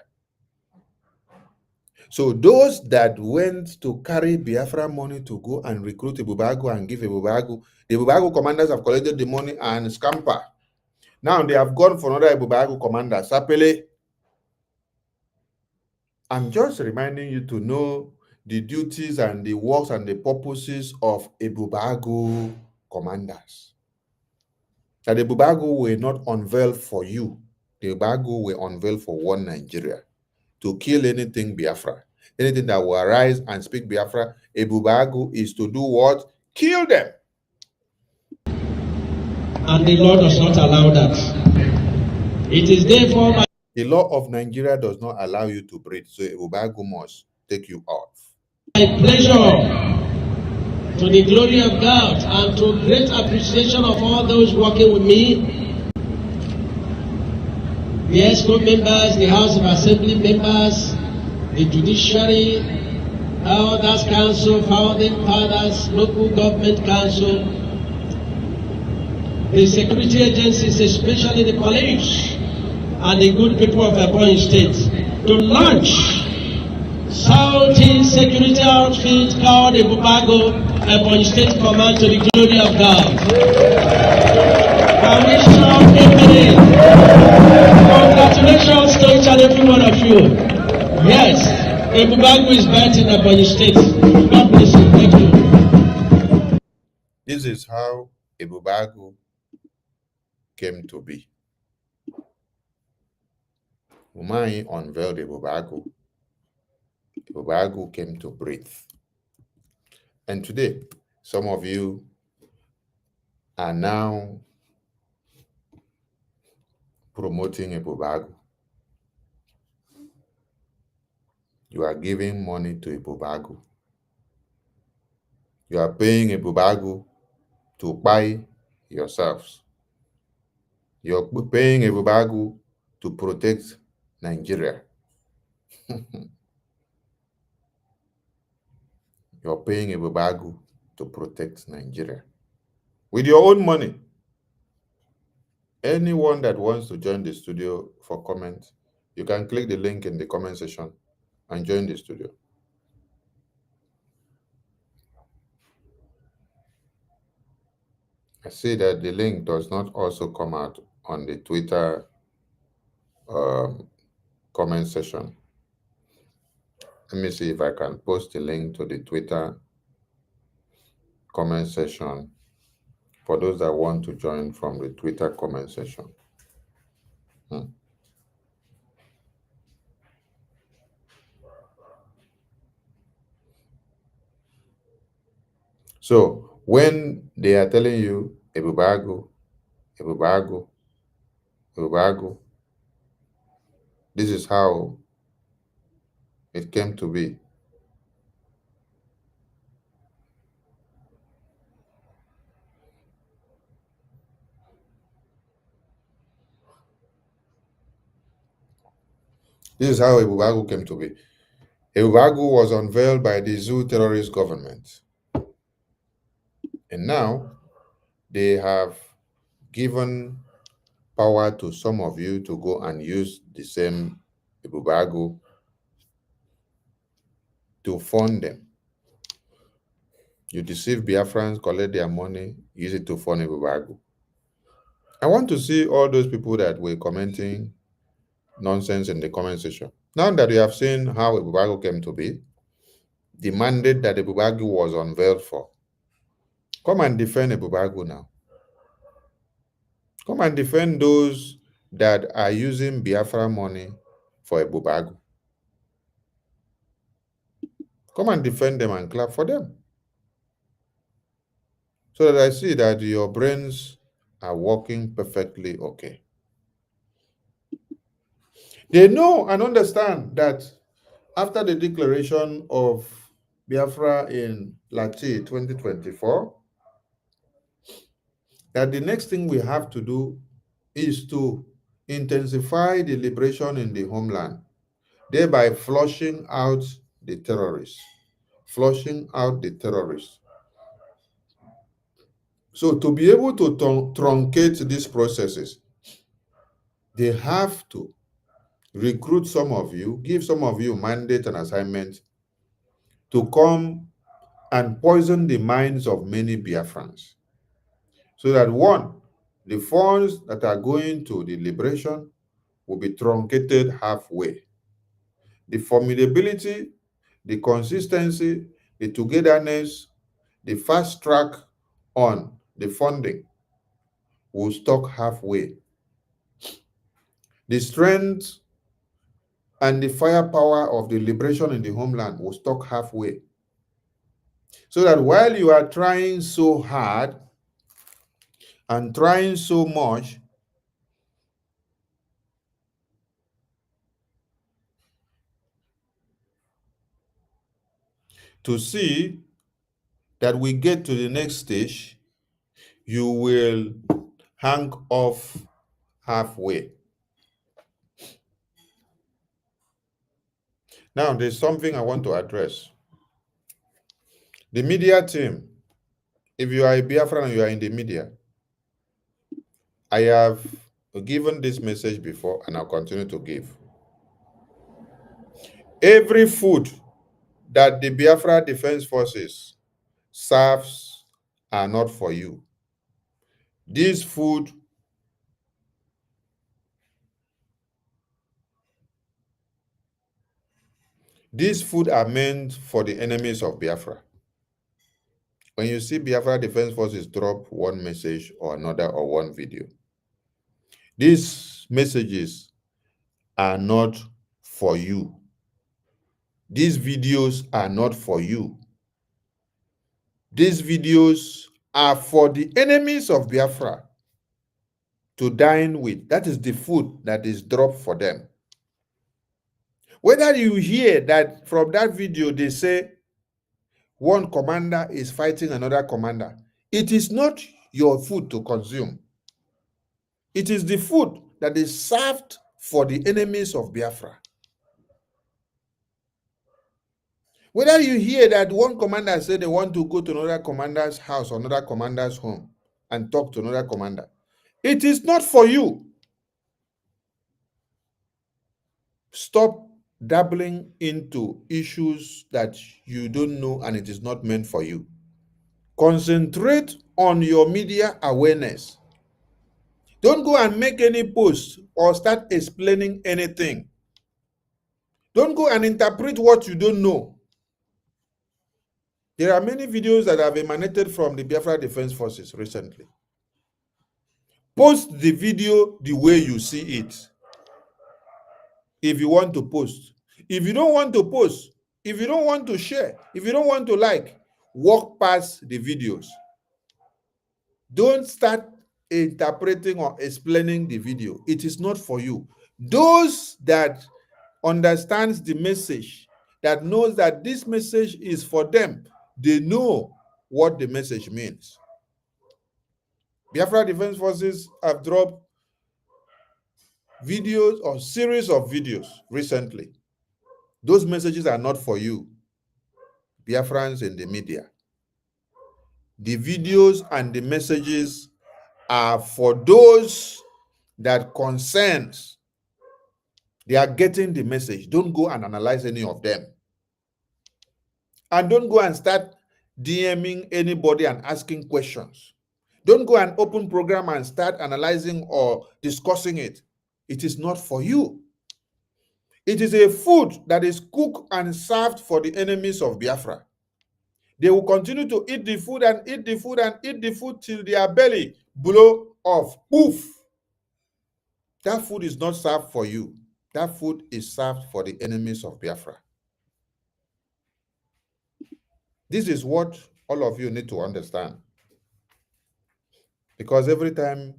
So those that went to carry Biafra money to go and recruit Ebubeagu and give Ebubeagu, the Ebubeagu commanders have collected the money and scamper. Now they have gone for another Ebubeagu commander, Sapele. I'm just reminding you to know the duties and the works and the purposes of Ebubeagu commanders. That the Ebubeagu will not unveil for you. The Ebubeagu will unveil for one Nigeria, to kill anything Biafra, anything that will arise and speak Biafra, Ebubeagu is to do what? Kill them. And the law does not allow that. It is therefore my The law of Nigeria does not allow you to breathe, so Ebubeagu must take you off. pleasure, to the glory of God and to great appreciation of all those working with me, the ESCO members, the House of Assembly members, the judiciary, elders council, founding fathers, local government council, the security agencies, especially the police, and the good people of Ebonyi State, to launch Southeast security outfit called Ebubeagu, Ebonyi State Command, to the glory of God. I wish you all amen. Congratulations to each and every one of you. Yes, Ebubeagu is back in Ebonyi State. God bless you. Thank you. This is how Ebubeagu came to be. Umai unveiled Ebubeagu. Ebubeagu came to breathe. And today, some of you are now promoting Ebubeagu. You are giving money to Ebubeagu. You are paying Ebubeagu to buy yourselves. You're paying Ebubeagu to protect Nigeria. You're paying Ebubeagu to protect Nigeria with your own money. Anyone that wants to join the studio for comment, you can click the link in the comment section and join the studio. I see that the link does not also come out on the Twitter comment section. Let me see if I can post the link to the Twitter comment section for those that want to join from the Twitter comment section. So when they are telling you Ebubeagu, Ebubeagu, Ebubeagu, this is how it came to be. This is how Ebubeagu came to be. Ebubeagu was unveiled by the Zoo terrorist government. And now they have given power to some of you to go and use the same Ebubeagu to fund them. You deceive Biafrans, collect their money, use it to fund Ebubeagu. I want to see all those people that were commenting nonsense in the comment section. Now that you have seen how Ebubeagu came to be, the mandate that Ebubeagu was unveiled for, come and defend Ebubeagu now. Come and defend those that are using Biafra money for Ebubeagu. Come and defend them and clap for them. So that I see that your brains are working perfectly okay. They know and understand that after the declaration of Biafra in Lati 2024, that the next thing we have to do is to intensify the liberation in the homeland, thereby flushing out the terrorists. Flushing out the terrorists. So to be able to truncate these processes, they have to recruit some of you, give some of you mandate and assignment to come and poison the minds of many Biafrans. So that one, the funds that are going to the liberation will be truncated halfway. The formidability, the consistency, the togetherness, the fast track on the funding will stop halfway. The strength and the firepower of the liberation in the homeland will stop halfway. So that while you are trying so hard and trying so much to see that we get to the next stage, you will hang off halfway. Now, there's something I want to address. The media team, if you are a Biafran and you are in the media, I have given this message before and I'll continue to give. Every food that the Biafra Defense Forces serves are not for you. These food are meant for the enemies of Biafra. When you see Biafra Defense Forces drop one message or another or one video, these messages are not for you. These videos are not for you. These videos are for the enemies of Biafra to dine with. That is the food that is dropped for them. Whether you hear that from that video they say one commander is fighting another commander, it is not your food to consume. It is the food that is served for the enemies of Biafra. Whether you hear that one commander said they want to go to another commander's house or another commander's home and talk to another commander, it is not for you. Stop dabbling into issues that you don't know and it is not meant for you. Concentrate on your media awareness. Don't go and make any post or start explaining anything. Don't go and interpret what you don't know. There are many videos that have emanated from the Biafra Defense Forces recently. Post the video the way you see it. If you want to post. If you don't want to post, if you don't want to share, if you don't want to like, walk past the videos. Don't start interpreting or explaining the video. It is not for you. Those that understands the message, that knows that this message is for them, they know what the message means. Biafra Defense Forces have dropped videos or series of videos recently. Those messages are not for you, Biafrans in the media. The videos and the messages are for those that concerns. They are getting the message. Don't go and analyze any of them. And don't go and start DMing anybody and asking questions. Don't go and open program and start analyzing or discussing it. It is not for you. It is a food that is cooked and served for the enemies of Biafra. They will continue to eat the food and eat the food and eat the food till their belly blow off. Poof! That food is not served for you. That food is served for the enemies of Biafra. This is what all of you need to understand. Because every time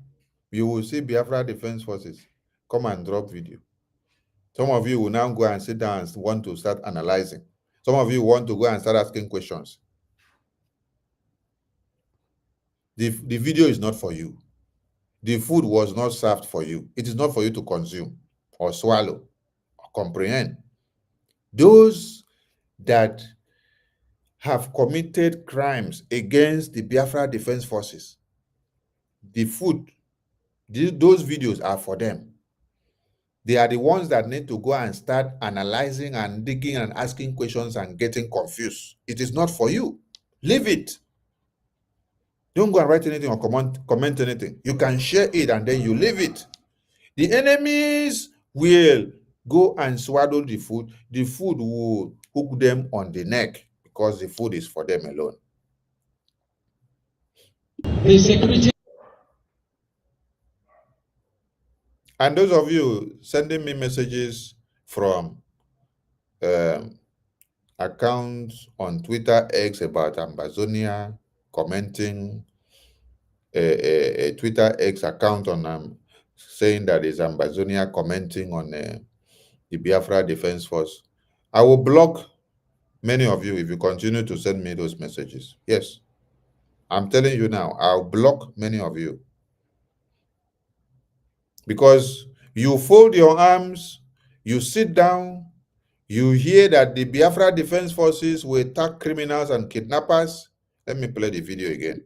you will see Biafra Defense Forces come and drop video, some of you will now go and sit down and want to start analyzing. Some of you want to go and start asking questions. The video is not for you. The food was not served for you. It is not for you to consume or swallow or comprehend. Those that have committed crimes against the Biafra Defense Forces, the food, those videos are for them. They are the ones that need to go and start analyzing and digging and asking questions and getting confused. It is not for you. Leave it. Don't go and write anything or comment anything. You can share it and then you leave it. The enemies will go and swallow the food. The food will hook them on the neck because the food is for them alone. The security. And those of you sending me messages from accounts on Twitter X about Ambazonia, commenting a Twitter X account on saying that is Ambazonia commenting on the Biafra Defense Force. I will block many of you if you continue to send me those messages. Yes, I'm telling you now, I'll block many of you. Because you fold your arms, you sit down, you hear that the Biafra Defense Forces will attack criminals and kidnappers. Let me play the video again.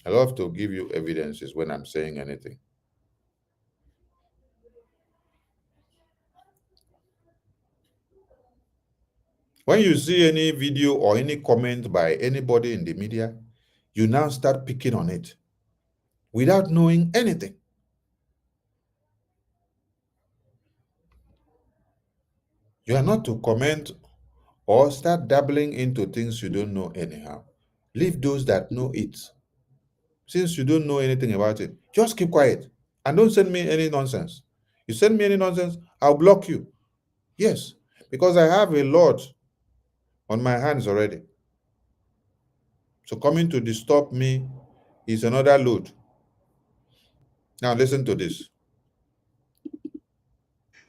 I love to give you evidences when I'm saying anything. When you see any video or any comment by anybody in the media, you now start picking on it without knowing anything. You are not to comment or start dabbling into things you don't know anyhow. Leave those that know it. Since you don't know anything about it, just keep quiet and don't send me any nonsense. You send me any nonsense, I'll block you. Yes, because I have a lot on my hands already. So coming to disturb me is another load. Now listen to this.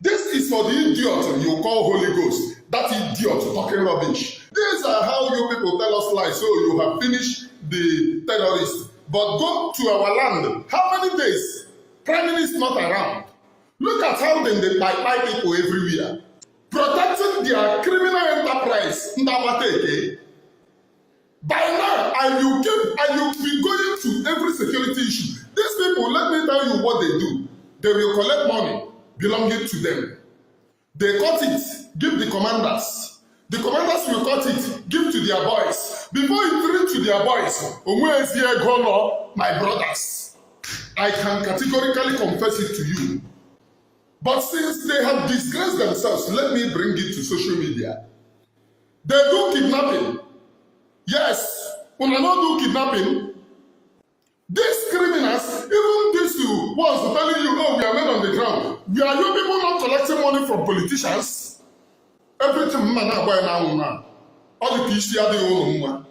This is for the idiot you call Holy Ghost. That idiot talking rubbish. These are how you people tell us lies. So you have finished the terrorists. But go to our land. How many days? Prime Minister not around. Look at how they buy people everywhere. Protecting their criminal enterprise. By now, and you'll be going to every security issue. These people, let me tell you what they do. They will collect money belonging to them. They cut it, give the commanders. The commanders will cut it, give to their boys. Before it reach to their boys, my brothers, I can categorically confess it to you. But since they have disgraced themselves, let me bring it to social media. They do kidnapping. Yes, when I don't do kidnapping, these criminals, even these two ones telling you, oh, we are men on the ground. We are you people not collecting money from politicians? Everything man now. All the PC are the own.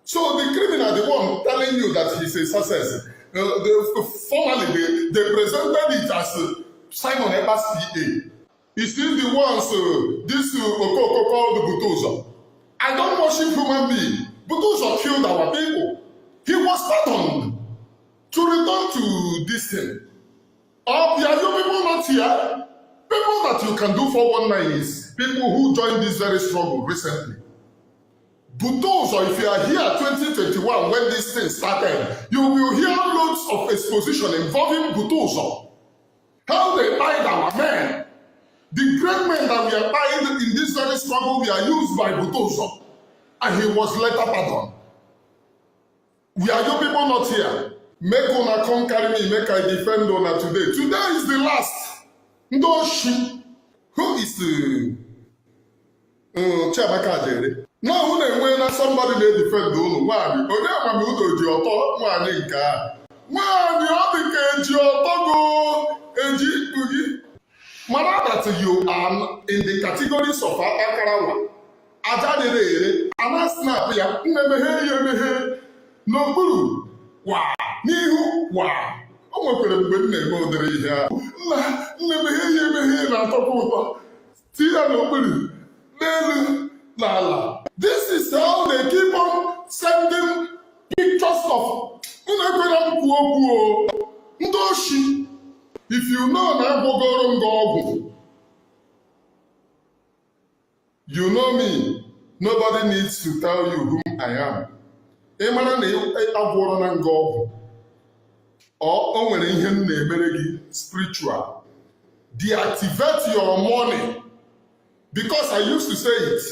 So the criminal, the one telling you that he's a success, formally they presented it as Simon Eber's PA. Is this the ones, this Okoko called the Butoza? I don't worship human beings. Butoza killed our people. He was pardoned to return to this thing. Are you people not here? People that you can do 419 is people who joined this very struggle recently. Butoza, if you are here 2021 when this thing started, you will hear loads of exposition involving Butoza. How they died our men. The great men that we are buying in this very struggle we are used by Butoza. And he was later pardoned. We are you people not here. Make una come carry me, make I defend una today. Today is the last. Ndoshi. Who is the Chiamaka Jere? Now who when somebody they defend unu. Wani. Ode amami udo ji oto wani nke a. Wani ọ dị ka eji oto go eji ikpugi. Mara that you are in the categories of Akarawa. Ajadere, ana snap ya, emeghe n'okpuru wa n'ihu wa. O nwekwara mgbe m na-eme ụdịrị ihe ahụ. Emeghe na-atọkwa ụtọ. Tinye ya n'okpuru, n'elu, n'ala. This is how they keep on sending pictures of ekwela m kwuo okwu ndị oshi. If you know na agbogoro nga ọgwụ, you know me. Nobody needs to tell you who I am. Ịmara na agwọrọ na nga ọgwụ. O nwere ihe m na-emere gị spiritual. Deactivate your money. Because I used to say it.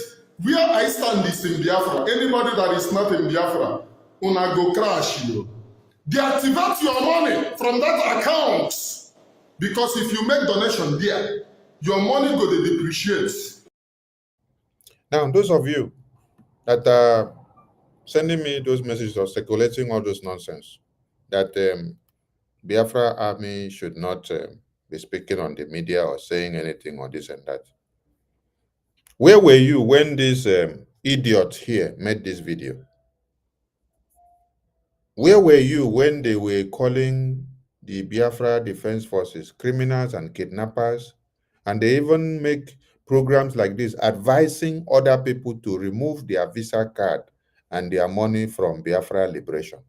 Where I stand is in Biafra. Anybody that is not in Biafra, una go crash you. Deactivate your money from that account. Because if you make donation there, your money go to depreciate. Now, those of you that are sending me those messages or circulating all those nonsense, that Biafra army should not be speaking on the media or saying anything or this and that. Where were you when this idiot here made this video? Where were you when they were calling the Biafra Defense Forces criminals and kidnappers? And they even make programs like this advising other people to remove their Visa card and their money from Biafra Liberation.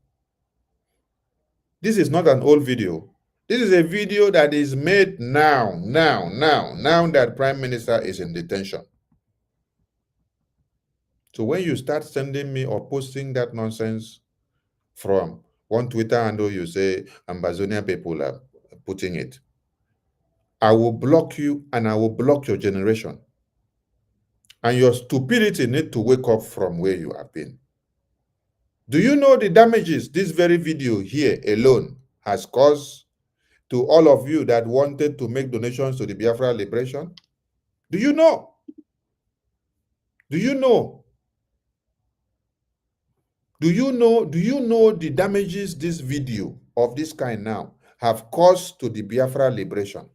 This is not an old video. This is a video that is made now that Prime Minister is in detention. So when you start sending me or posting that nonsense from one Twitter handle, you say Ambazonia people are putting it, I will block you and I will block your generation. And your stupidity need to wake up from where you have been. Do you know the damages this very video here alone has caused to all of you that wanted to make donations to the Biafra Liberation? Do you know? Do you know? Do you know the damages this video of this kind now have caused to the Biafra Liberation?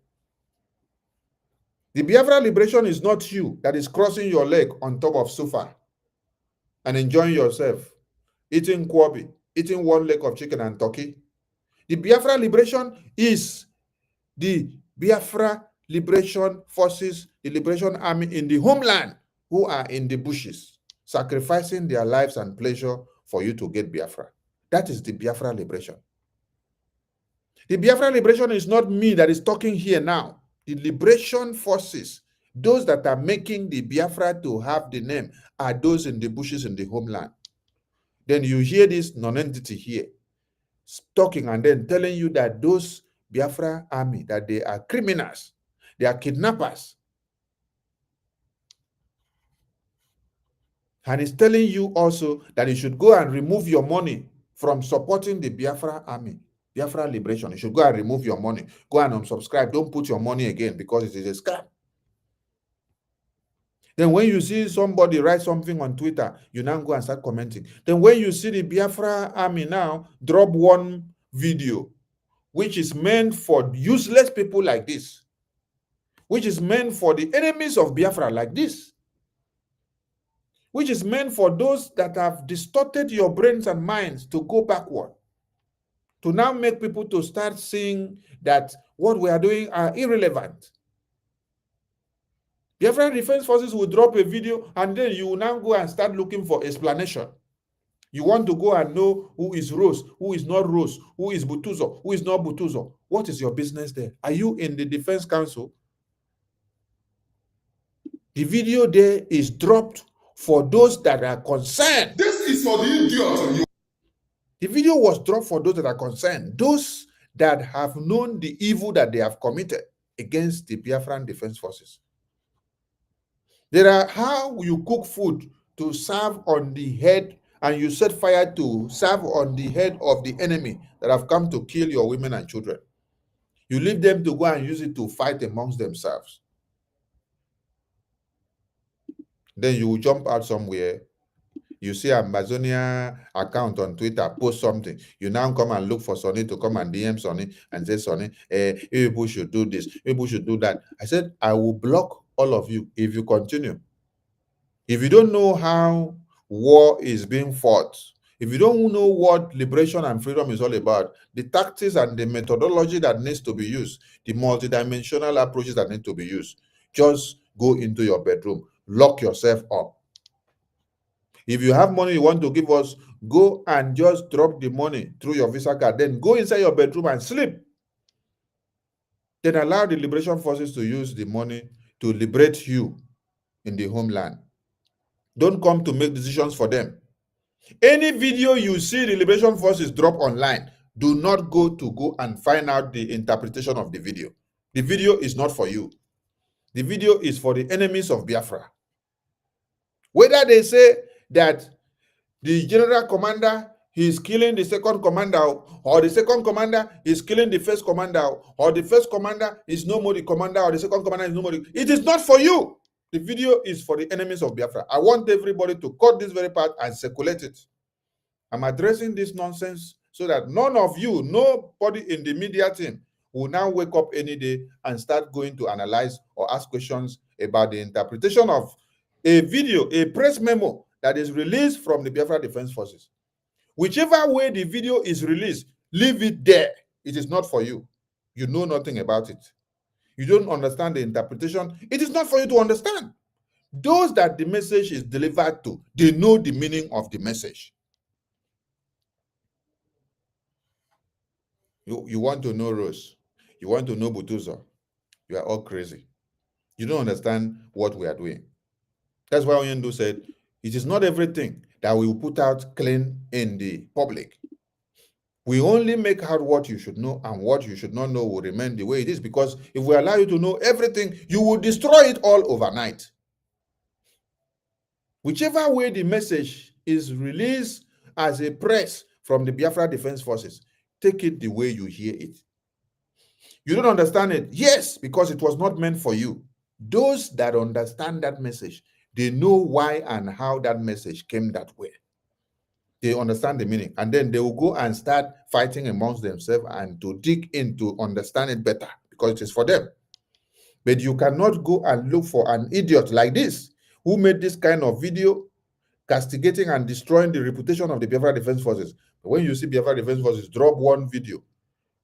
The Biafra Liberation is not you that is crossing your leg on top of sofa and enjoying yourself, eating kwabi, eating one leg of chicken and turkey. The Biafra Liberation is the Biafra Liberation Forces, the Liberation Army in the homeland who are in the bushes, sacrificing their lives and pleasure for you to get Biafra. That is the Biafra Liberation. The Biafra Liberation is not me that is talking here now. The Liberation Forces, those that are making the Biafra to have the name, are those in the bushes in the homeland. Then you hear this non-entity here talking and then telling you that those Biafra army, that they are criminals, they are kidnappers. And he's telling you also that you should go and remove your money from supporting the Biafra army, Biafra Liberation. You should go and remove your money. Go and unsubscribe. Don't put your money again because it is a scam. Then when you see somebody write something on Twitter, you now go and start commenting. Then when you see the Biafra army now drop one video, which is meant for useless people like this, which is meant for the enemies of Biafra like this, which is meant for those that have distorted your brains and minds to go backward, to now make people to start seeing that what we are doing are irrelevant. Biafra Defense Forces will drop a video and then you will now go and start looking for explanation. You want to go and know who is Rose, who is not Rose, who is Butuzo, who is not Butuzo. What is your business there? Are you in the Defense Council? The video there is dropped for those that are concerned. This is for the idiot. The video was dropped for those that are concerned, those that have known the evil that they have committed against the Biafran Defense Forces. There are how you cook food to serve on the head and you set fire to serve on the head of the enemy that have come to kill your women and children. You leave them to go and use it to fight amongst themselves. Then you will jump out somewhere. You see Amazonia account on Twitter, post something. You now come and look for Sonny to come and DM Sonny and say, Sonny, people should do this, people should do that. I said, I will block all of you if you continue. If you don't know how war is being fought, if you don't know what liberation and freedom is all about, the tactics and the methodology that needs to be used, the multidimensional approaches that need to be used, just go into your bedroom, lock yourself up. If you have money you want to give us, go and just drop the money through your Visa card, then go inside your bedroom and sleep. Then allow the liberation forces to use the money to liberate you in the homeland. Don't come to make decisions for them. Any video you see the liberation forces drop online, do not go and find out the interpretation of the video. The video is not for you. The video is for the enemies of Biafra. Whether they say that the general commander is killing the second commander, or the second commander is killing the first commander, or the first commander is no more the commander, or the second commander is no more. It is not for you. The video is for the enemies of Biafra. I want everybody to cut this very part and circulate it. I'm addressing this nonsense so that none of you, nobody in the media team will now wake up any day and start going to analyze or ask questions about the interpretation of a video, a press memo that is released from the Biafra Defense Forces. Whichever way the video is released, leave it there. It is not for you. You know nothing about it. You don't understand the interpretation. It is not for you to understand. Those that the message is delivered to, they know the meaning of the message. You want to know Rose. You want to know Butuzo. You are all crazy. You don't understand what we are doing. That's why Onyendu said, it is not everything that we will put out clean in the public. We only make out what you should know, and what you should not know will remain the way it is, because if we allow you to know everything, you will destroy it all overnight. Whichever way the message is released as a press from the Biafra Defense Forces, take it the way you hear it. You don't understand it? Yes, because it was not meant for you. Those that understand that message, they know why and how that message came that way. They understand the meaning, and then they will go and start fighting amongst themselves and to dig in to understand it better, because it is for them. But you cannot go and look for an idiot like this who made this kind of video castigating and destroying the reputation of the Biafra Defense Forces. But when you see Biafra Defense Forces drop one video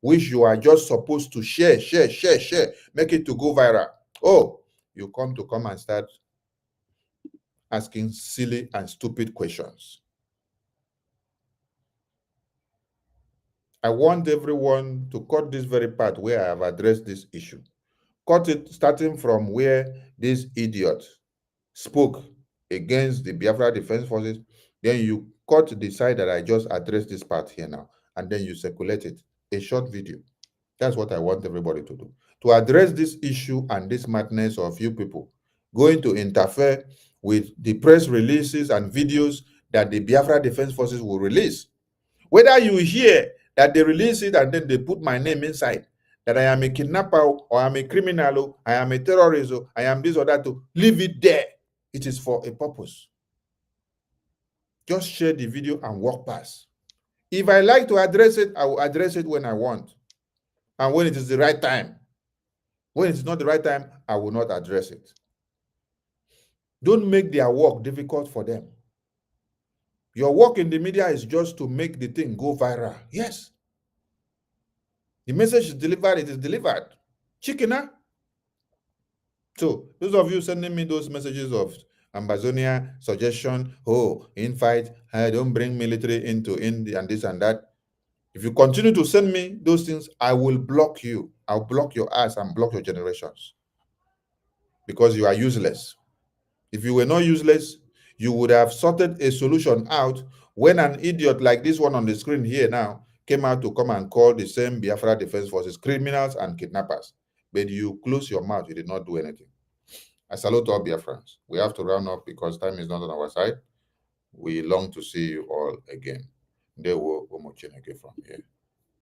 which you are just supposed to share, make it to go viral, oh, you come and start asking silly and stupid questions. I want everyone to cut this very part where I have addressed this issue. Cut it starting from where this idiot spoke against the Biafra Defense Forces. Then you cut the side that I just addressed this part here now, and then you circulate it, a short video. That's what I want everybody to do. To address this issue and this madness of you people going to interfere with the press releases and videos that the Biafra Defense Forces will release. Whether you hear that they release it and then they put my name inside, that I am a kidnapper, or I am a criminal, or I am a terrorist, or I am this or that, to leave it there. It is for a purpose. Just share the video and walk past. If I like to address it, I will address it when I want, and when it is the right time. When it is not the right time, I will not address it. Don't make their work difficult for them. Your work in the media is just to make the thing go viral. Yes. The message is delivered, it is delivered. Chicken. So, those of you sending me those messages of Ambazonia, suggestion, oh, in fight, don't bring military into India and this and that. If you continue to send me those things, I will block you. I'll block your ass and block your generations. Because you are useless. If you were not useless, you would have sorted a solution out when an idiot like this one on the screen here now came out to come and call the same Biafra Defense Forces criminals and kidnappers. But you close your mouth, you did not do anything. I salute all Biafrans. We have to round up because time is not on our side. We long to see you all again. They will from here.